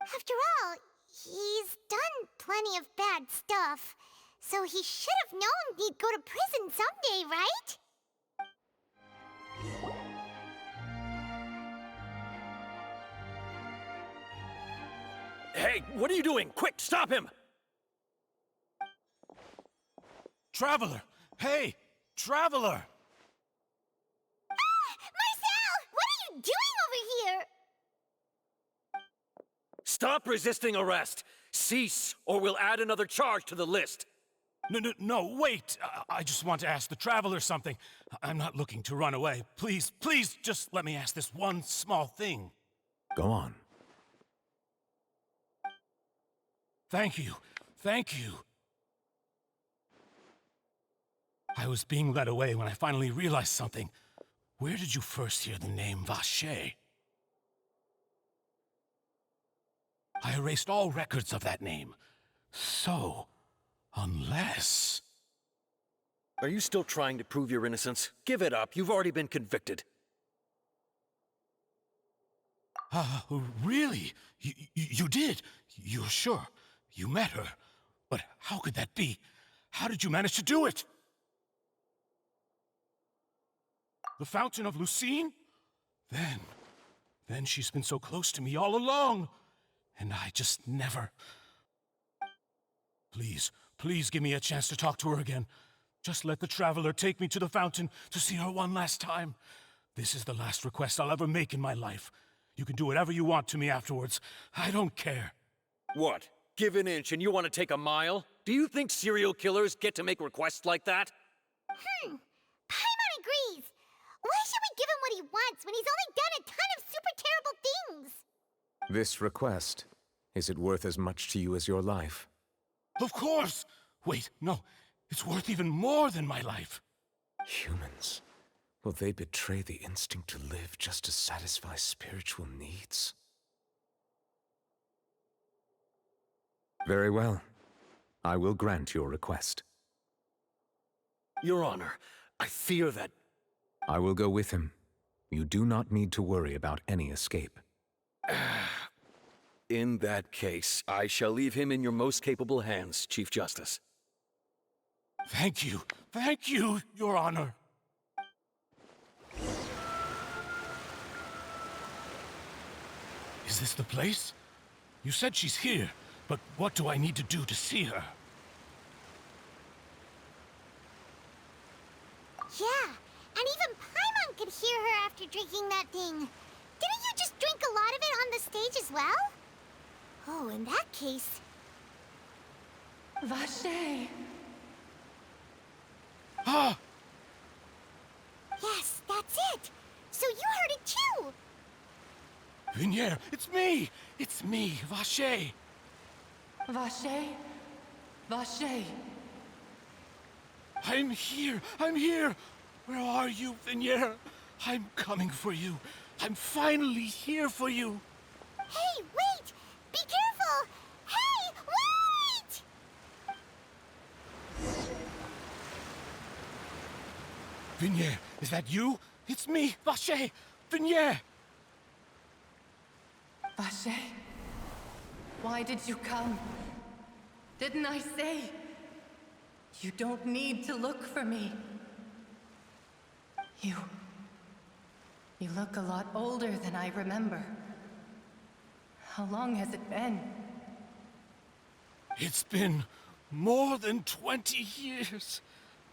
After all, he's done plenty of bad stuff, so he should have known he'd go to prison someday, right? Hey, what are you doing? Quick, stop him! Traveler! Hey! Traveler! Marcel! What are you doing over here? Stop resisting arrest! Cease, or we'll add another charge to the list. No, wait! I just want to ask the Traveler something. I'm not looking to run away. Please, just let me ask this one small thing. Go on. Thank you. I was being led away when I finally realized something. Where did you first hear the name Vacher? I erased all records of that name. So, unless... Are you still trying to prove your innocence? Give it up. You've already been convicted. Really? You did? You're sure? You met her? But how could that be? How did you manage to do it? The Fountain of Lucine? Then she's been so close to me all along. And I just never... Please give me a chance to talk to her again. Just let the Traveler take me to the fountain to see her one last time. This is the last request I'll ever make in my life. You can do whatever you want to me afterwards. I don't care. What? Give an inch and you want to take a mile? Do you think serial killers get to make requests like that? Paimon agrees. Why should we give him what he wants when he's only done a ton of super terrible things? This request, is it worth as much to you as your life? Of course! Wait, no. It's worth even more than my life. Humans. Will they betray the instinct to live just to satisfy spiritual needs? Very well. I will grant your request. Your Honor, I fear that... I will go with him. You do not need to worry about any escape. In that case, I shall leave him in your most capable hands, Chief Justice. Thank you, Your Honor. Is this the place? You said she's here, but what do I need to do to see her? Yeah, and even Paimon could hear her after drinking that thing. Didn't you just drink a lot of it on the stage as well? Oh, in that case... Vache! Ah! Yes, that's it! So you heard it too! Vinier, it's me! It's me, Vache! Vache? Vache? I'm here! I'm here! Where are you, Vinier? I'm coming for you. I'm finally here for you. Hey, wait! Be careful! Hey, wait! Vinier, is that you? It's me, Vache! Vinier! Vache? Why did you come? Didn't I say? You don't need to look for me. You look a lot older than I remember. How long has it been? It's been more than 20 years.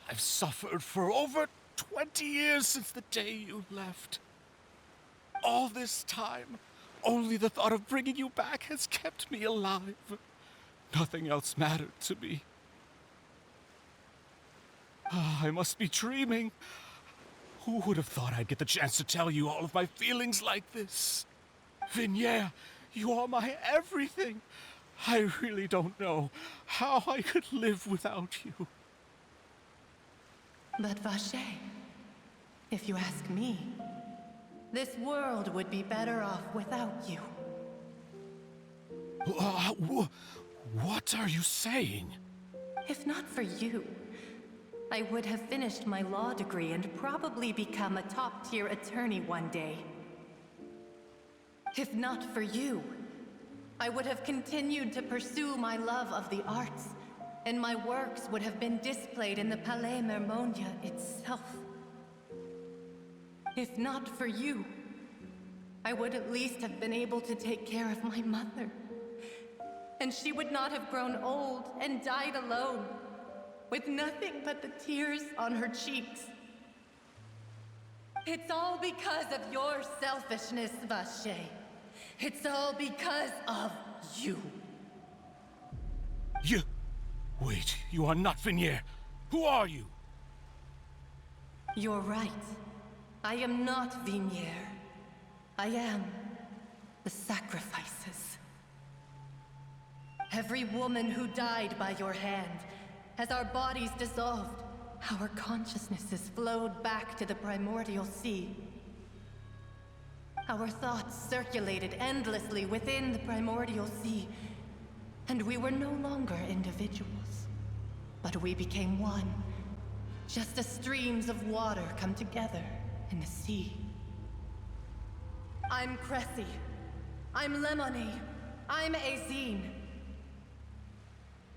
I've suffered for over 20 years since the day you left. All this time, only the thought of bringing you back has kept me alive. Nothing else mattered to me. I must be dreaming. Who would have thought I'd get the chance to tell you all of my feelings like this? Vinier, you are my everything. I really don't know how I could live without you. But Vache, if you ask me, this world would be better off without you. What are you saying? If not for you, I would have finished my law degree and probably become a top-tier attorney one day. If not for you, I would have continued to pursue my love of the arts, and my works would have been displayed in the Palais Mermonia itself. If not for you, I would at least have been able to take care of my mother. And she would not have grown old and died alone, with nothing but the tears on her cheeks. It's all because of your selfishness, Vache. It's all because of you. You... Wait, you are not Vinier. Who are you? You're right. I am not Vinier. I am the sacrifices. Every woman who died by your hand, as our bodies dissolved, our consciousnesses flowed back to the primordial sea. Our thoughts circulated endlessly within the primordial sea, and we were no longer individuals, but we became one, just as streams of water come together in the sea. I'm Cressy. I'm Lemony. I'm Azine.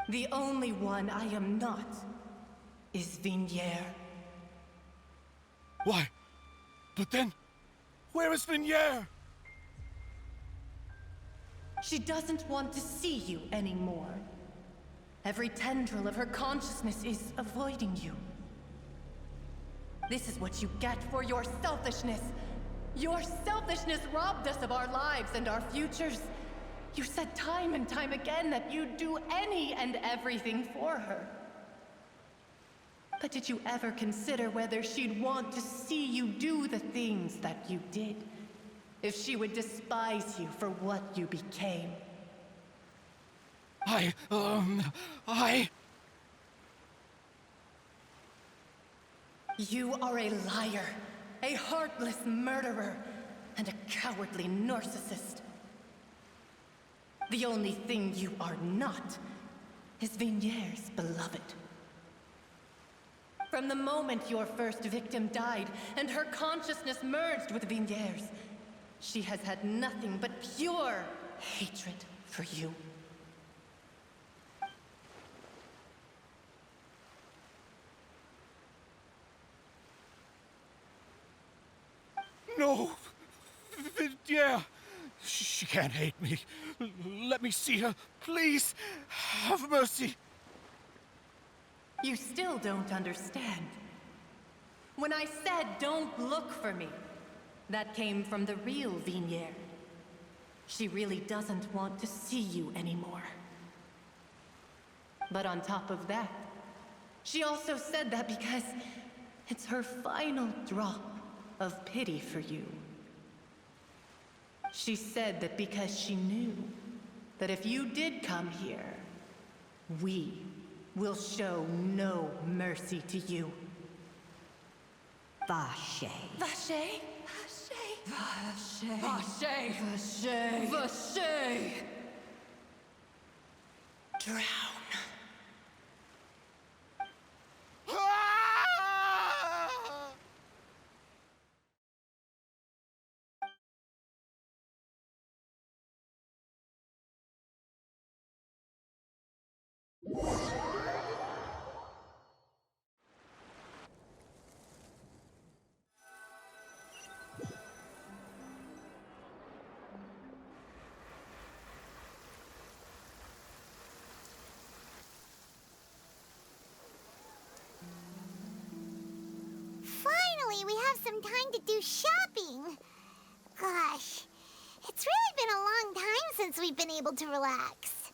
The only one I am not is Vinier. Why? But then, where is Vinier? She doesn't want to see you anymore. Every tendril of her consciousness is avoiding you. This is what you get for your selfishness. Your selfishness robbed us of our lives and our futures. You said time and time again that you'd do any and everything for her. But did you ever consider whether she'd want to see you do the things that you did? If she would despise you for what you became? You are a liar, a heartless murderer, and a cowardly narcissist. The only thing you are not is Vinier's beloved. From the moment your first victim died and her consciousness merged with Vinier's, she has had nothing but pure hatred for you. No! Vinier! She can't hate me. Let me see her, please. Have mercy. You still don't understand. When I said don't look for me, that came from the real Vignier. She really doesn't want to see you anymore. But on top of that, she also said that because it's her final drop of pity for you. She said that because she knew that if you did come here, we will show no mercy to you. Vache. Vache? Vache. Vache. Vache. Vache. Drown. Finally, we have some time to do shopping. Gosh, it's really been a long time since we've been able to relax.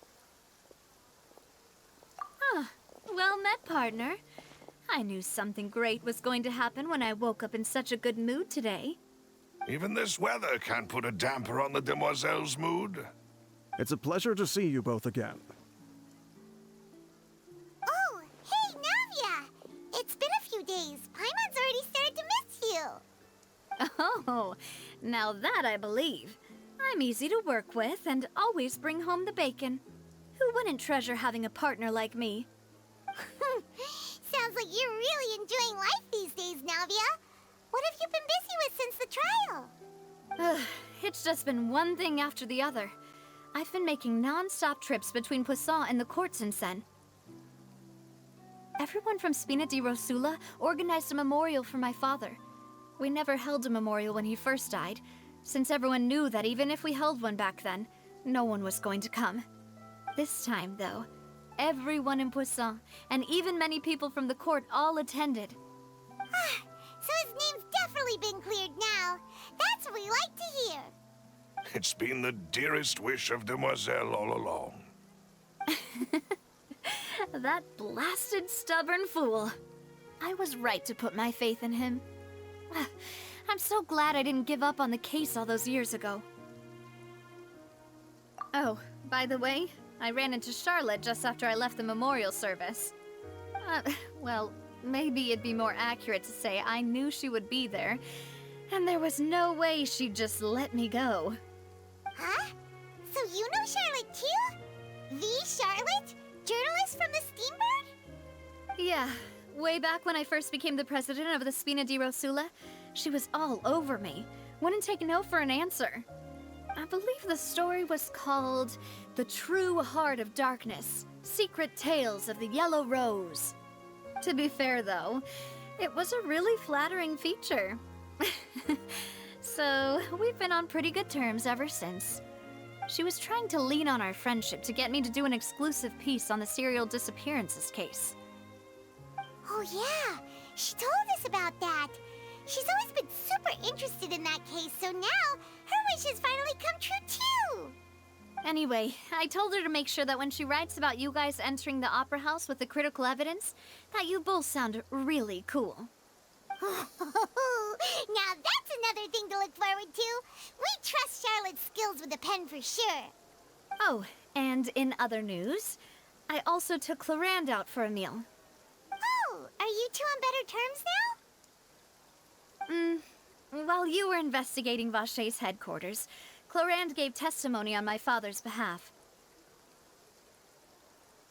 Well met, partner. I knew something great was going to happen when I woke up in such a good mood today. Even this weather can't put a damper on the demoiselle's mood. It's a pleasure to see you both again. Oh, hey, Navia! It's been a few days. Paimon's already started to miss you. Oh, now that I believe. I'm easy to work with and always bring home the bacon. Who wouldn't treasure having a partner like me? Sounds like you're really enjoying life these days, Navia. What have you been busy with since the trial? It's just been one thing after the other. I've been making non-stop trips between Poisson and the courts in Sen. Everyone from Spina di Rosula organized a memorial for my father. We never held a memorial when he first died, since everyone knew that even if we held one back then, no one was going to come. This time, though, everyone in Poisson, and even many people from the court, all attended. So his name's definitely been cleared now. That's what we like to hear. It's been the dearest wish of Demoiselle all along. That blasted stubborn fool. I was right to put my faith in him. I'm so glad I didn't give up on the case all those years ago. Oh, by the way, I ran into Charlotte just after I left the memorial service. Well, maybe it'd be more accurate to say I knew she would be there, and there was no way she'd just let me go. Huh? So you know Charlotte too? The Charlotte? Journalist from the Steambird? Yeah, way back when I first became the president of the Spina di Rosula, she was all over me. Wouldn't take no for an answer. I believe the story was called The True Heart of Darkness, Secret Tales of the Yellow Rose. To be fair, though, it was a really flattering feature. So, we've been on pretty good terms ever since. She was trying to lean on our friendship to get me to do an exclusive piece on the serial disappearances case. Oh yeah, she told us about that. She's always been super interested in that case, so now her wish has finally come true too. Anyway, I told her to make sure that when she writes about you guys entering the opera house with the critical evidence, that you both sound really cool. Now that's another thing to look forward to. We trust Charlotte's skills with a pen for sure. Oh, and in other news, I also took Clarand out for a meal. Oh, are you two on better terms now? While you were investigating Vache's headquarters, Clarand gave testimony on my father's behalf.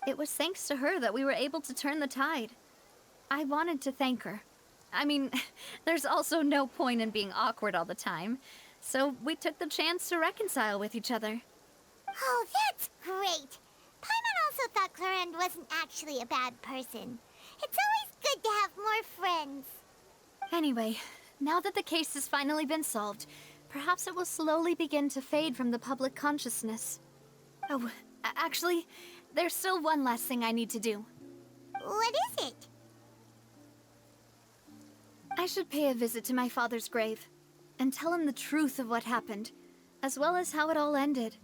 It was thanks to her that we were able to turn the tide. I wanted to thank her. I mean, there's also no point in being awkward all the time, so we took the chance to reconcile with each other. Oh, that's great. Paimon also thought Clarand wasn't actually a bad person. It's always good to have more friends. Anyway, now that the case has finally been solved, perhaps it will slowly begin to fade from the public consciousness. Oh, actually, there's still one last thing I need to do. What is it? I should pay a visit to my father's grave, and tell him the truth of what happened, as well as how it all ended.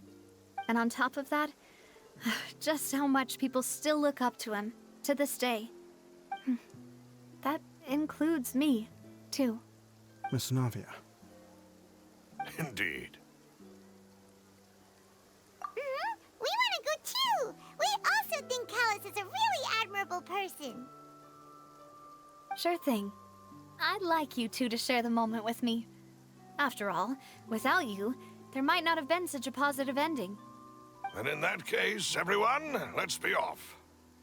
And on top of that, just how much people still look up to him, to this day. That includes me, too. Miss Navia. Indeed. We want to go too! We also think Callus is a really admirable person. Sure thing. I'd like you two to share the moment with me. After all, without you, there might not have been such a positive ending. And in that case, everyone, let's be off.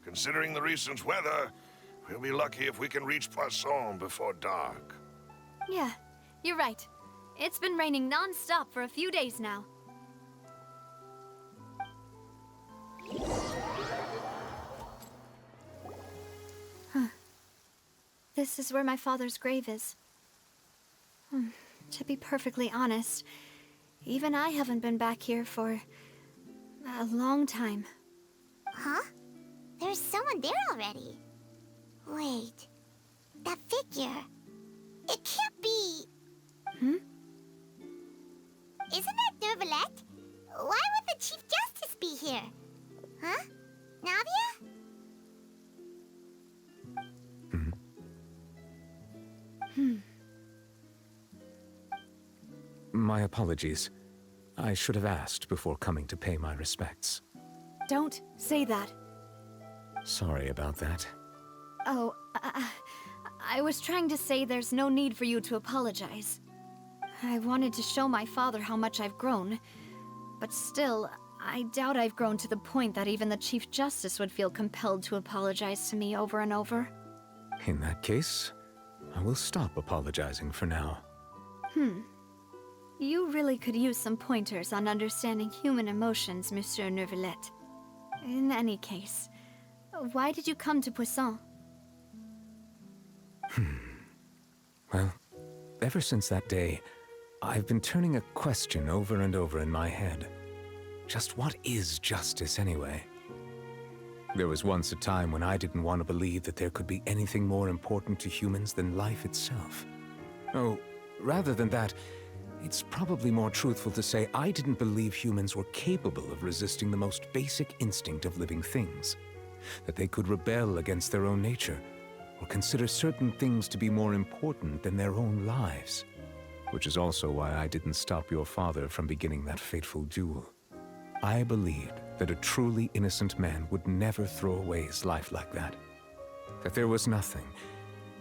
Considering the recent weather, we'll be lucky if we can reach Poisson before dark. Yeah, you're right. It's been raining non-stop for a few days now. This is where my father's grave is. To be perfectly honest, even I haven't been back here for a long time. Huh? There's someone there already. Wait. That figure. It can't be... Isn't that Neuvillette? Why would the Chief Justice be here? Huh? Navia? My apologies. I should have asked before coming to pay my respects. Don't say that. Sorry about that. Oh, I was trying to say there's no need for you to apologize. I wanted to show my father how much I've grown, but still, I doubt I've grown to the point that even the Chief Justice would feel compelled to apologize to me over and over. In that case, I will stop apologizing for now. You really could use some pointers on understanding human emotions, Monsieur Neuvillette. In any case, why did you come to Poisson? Well, ever since that day, I've been turning a question over and over in my head. Just what is justice anyway? There was once a time when I didn't want to believe that there could be anything more important to humans than life itself. Oh, rather than that, it's probably more truthful to say I didn't believe humans were capable of resisting the most basic instinct of living things. That they could rebel against their own nature, or consider certain things to be more important than their own lives. Which is also why I didn't stop your father from beginning that fateful duel. I believed that a truly innocent man would never throw away his life like that. That there was nothing,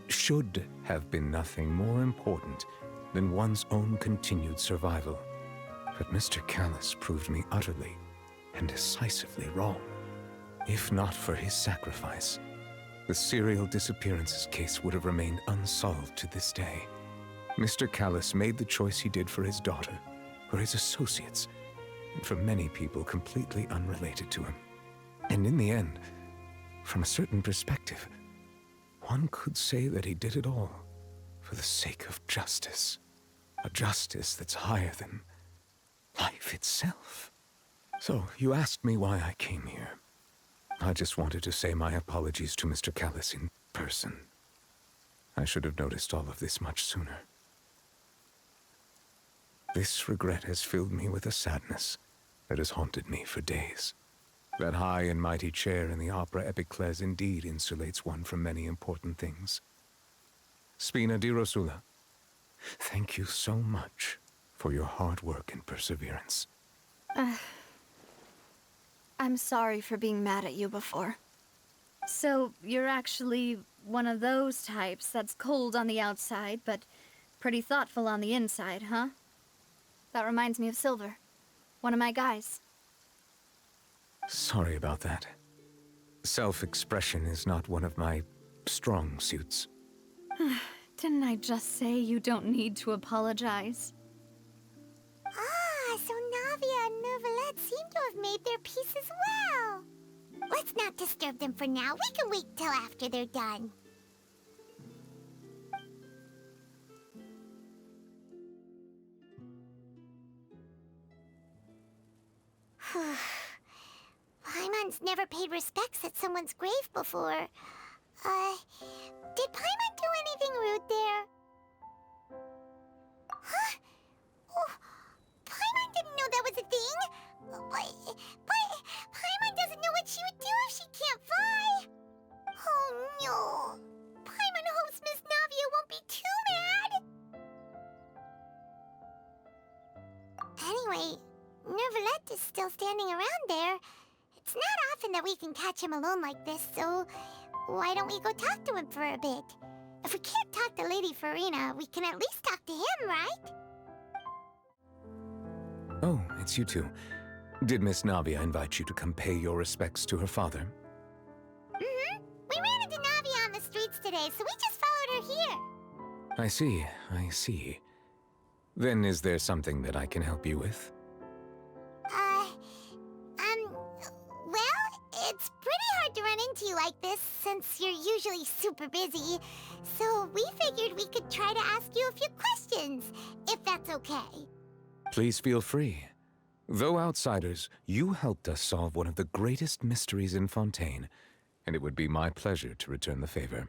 should have been nothing more important than one's own continued survival. But Mr. Callus proved me utterly and decisively wrong. If not for his sacrifice, the serial disappearances case would have remained unsolved to this day. Mr. Callus made the choice he did for his daughter, for his associates, and for many people completely unrelated to him. And in the end, from a certain perspective, one could say that he did it all for the sake of justice. A justice that's higher than life itself. So, you asked me why I came here. I just wanted to say my apologies to Mr. Callus in person. I should have noticed all of this much sooner. This regret has filled me with a sadness that has haunted me for days. That high and mighty chair in the opera Epiclese indeed insulates one from many important things. Spina di Rosula, thank you so much for your hard work and perseverance. I'm sorry for being mad at you before. So, you're actually one of those types that's cold on the outside, but pretty thoughtful on the inside, huh? That reminds me of Silver, one of my guys. Sorry about that. Self-expression is not one of my strong suits. Didn't I just say you don't need to apologize? Ah, so Navia and Neuvillette seem to have made their peace as well. Let's not disturb them for now. We can wait till after they're done. Paimon's never paid respects at someone's grave before. Did Paimon do anything rude there? Huh? Oh, Paimon didn't know that was a thing. But Paimon doesn't know what she would do if she can't fly. Oh no. Paimon hopes Miss Navia won't be too mad. Anyway, Nervalette is still standing around there. It's not often that we can catch him alone like this, so why don't we go talk to him for a bit? If we can't talk to Lady Farina, we can at least talk to him, right? Oh, it's you two. Did Miss Navia invite you to come pay your respects to her father? Mm-hmm. We ran into Navia on the streets today, so we just followed her here. I see, I see. Then is there something that I can help you with? Well, it's pretty hard to run into you like this since you're usually super busy. So we figured we could try to ask you a few questions, if that's okay. Please feel free. Though outsiders, you helped us solve one of the greatest mysteries in Fontaine, and it would be my pleasure to return the favor.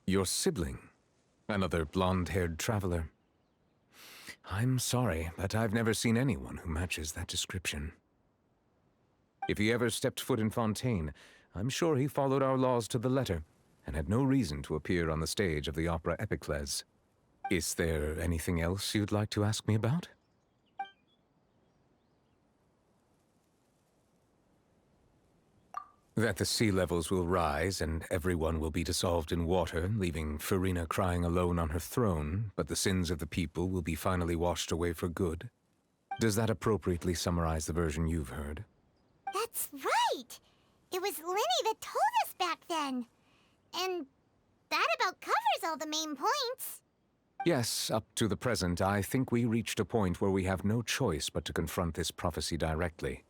Your sibling, another blonde-haired traveler. I'm sorry, but I've never seen anyone who matches that description. If he ever stepped foot in Fontaine, I'm sure he followed our laws to the letter, and had no reason to appear on the stage of the opera Epiclese. Is there anything else you'd like to ask me about? That the sea levels will rise and everyone will be dissolved in water, leaving Farina crying alone on her throne, but the sins of the people will be finally washed away for good. Does that appropriately summarize the version you've heard? That's right! It was Linny that told us back then. And that about covers all the main points. Yes, up to the present, I think we reached a point where we have no choice but to confront this prophecy directly.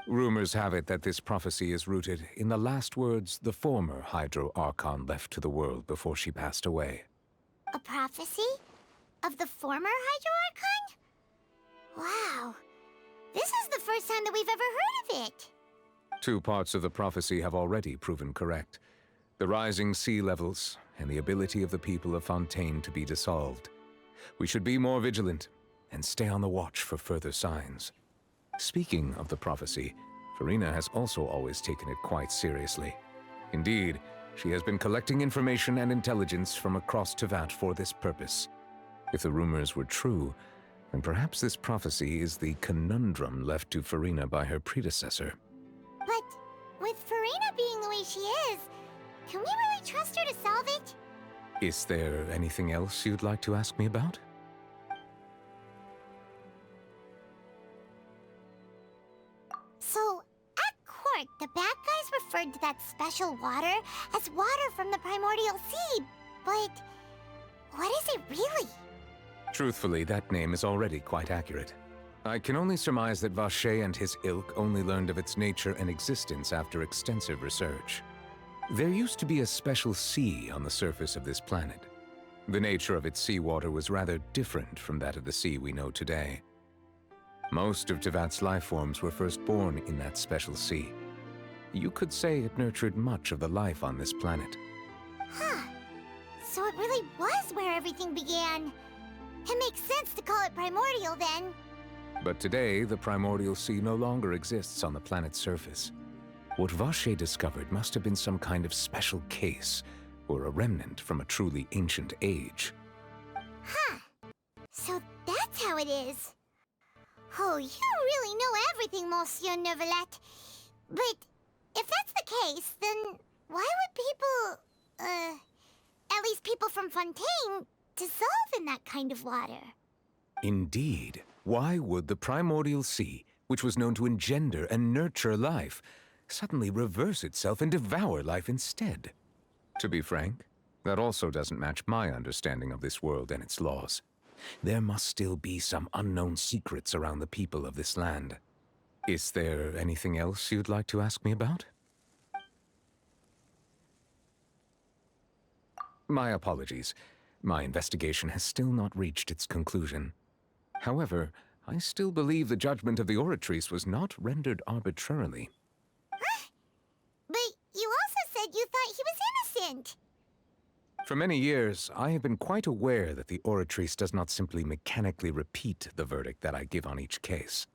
Rumors have it that this prophecy is rooted in the last words the former Hydro Archon left to the world before she passed away. A prophecy? Of the former Hydro Archon? Wow. This is the first time that we've ever heard of it. Two parts of the prophecy have already proven correct. The rising sea levels, and the ability of the people of Fontaine to be dissolved. We should be more vigilant, and stay on the watch for further signs. Speaking of the prophecy, Farina has also always taken it quite seriously. Indeed, she has been collecting information and intelligence from across Tevat for this purpose. If the rumors were true, then perhaps this prophecy is the conundrum left to Farina by her predecessor. But with Farina being the way she is, can we really trust her to solve it? Is there anything else you'd like to ask me about? So, at court, the bad guys referred to that special water as water from the primordial sea, but what is it really? Truthfully, that name is already quite accurate. I can only surmise that Vacher and his ilk only learned of its nature and existence after extensive research. There used to be a special sea on the surface of this planet. The nature of its seawater was rather different from that of the sea we know today. Most of Tevat's life forms were first born in that special sea. You could say it nurtured much of the life on this planet. Huh. So it really was where everything began. It makes sense to call it primordial then. But today, the primordial sea no longer exists on the planet's surface. What Vacher discovered must have been some kind of special case, or a remnant from a truly ancient age. Huh. So that's how it is. Oh, you really know everything, Monsieur Neuvillette. But if that's the case, then why would people, at least people from Fontaine, dissolve in that kind of water? Indeed. Why would the primordial sea, which was known to engender and nurture life, suddenly reverse itself and devour life instead? To be frank, that also doesn't match my understanding of this world and its laws. There must still be some unknown secrets around the people of this land. Is there anything else you'd like to ask me about? My apologies. My investigation has still not reached its conclusion. However, I still believe the judgment of the Oratrice was not rendered arbitrarily. But you also said you thought he was innocent. For many years, I have been quite aware that the Oratrice does not simply mechanically repeat the verdict that I give on each case.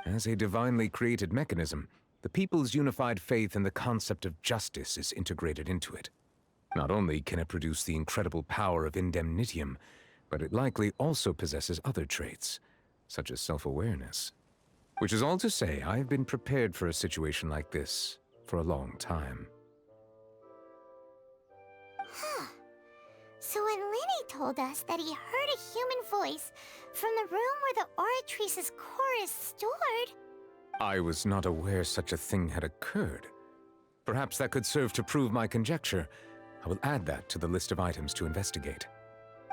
As a divinely created mechanism, the people's unified faith in the concept of justice is integrated into it. Not only can it produce the incredible power of indemnitium, but it likely also possesses other traits, such as self-awareness. Which is all to say, I have been prepared for a situation like this for a long time. Huh. So when Lenny told us that he heard a human voice from the room where the Oratrice's core is stored... I was not aware such a thing had occurred. Perhaps that could serve to prove my conjecture. I will add that to the list of items to investigate.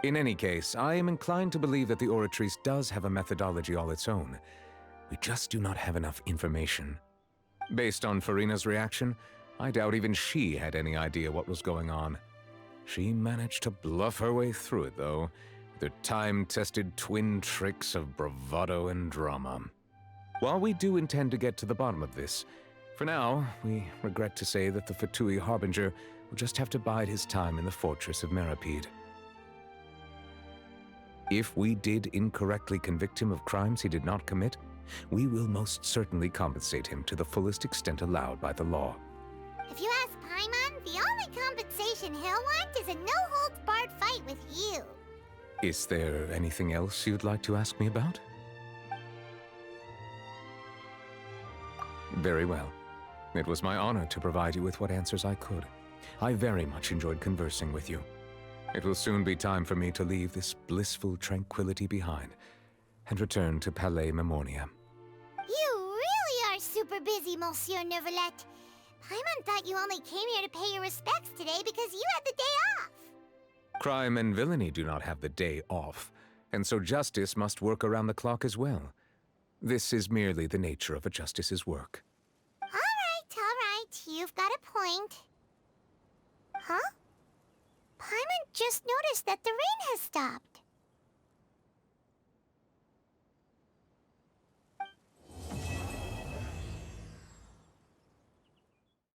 In any case, I am inclined to believe that the Oratrice does have a methodology all its own. We just do not have enough information. Based on Farina's reaction, I doubt even she had any idea what was going on. She managed to bluff her way through it, though, with her time-tested twin tricks of bravado and drama. While we do intend to get to the bottom of this, for now, we regret to say that the Fatui Harbinger will just have to bide his time in the fortress of Meripede. If we did incorrectly convict him of crimes he did not commit, we will most certainly compensate him to the fullest extent allowed by the law. If you ask Paimon, the only compensation he'll want is a no-holds-barred fight with you. Is there anything else you'd like to ask me about? Very well. It was my honor to provide you with what answers I could. I very much enjoyed conversing with you. It will soon be time for me to leave this blissful tranquility behind and return to Palais Memoria. You really are super busy, Monsieur Neuvillette. Paimon thought you only came here to pay your respects today because you had the day off. Crime and villainy do not have the day off, and so justice must work around the clock as well. This is merely the nature of a justice's work. All right. You've got a point. Huh? Paimon just noticed that the rain has stopped.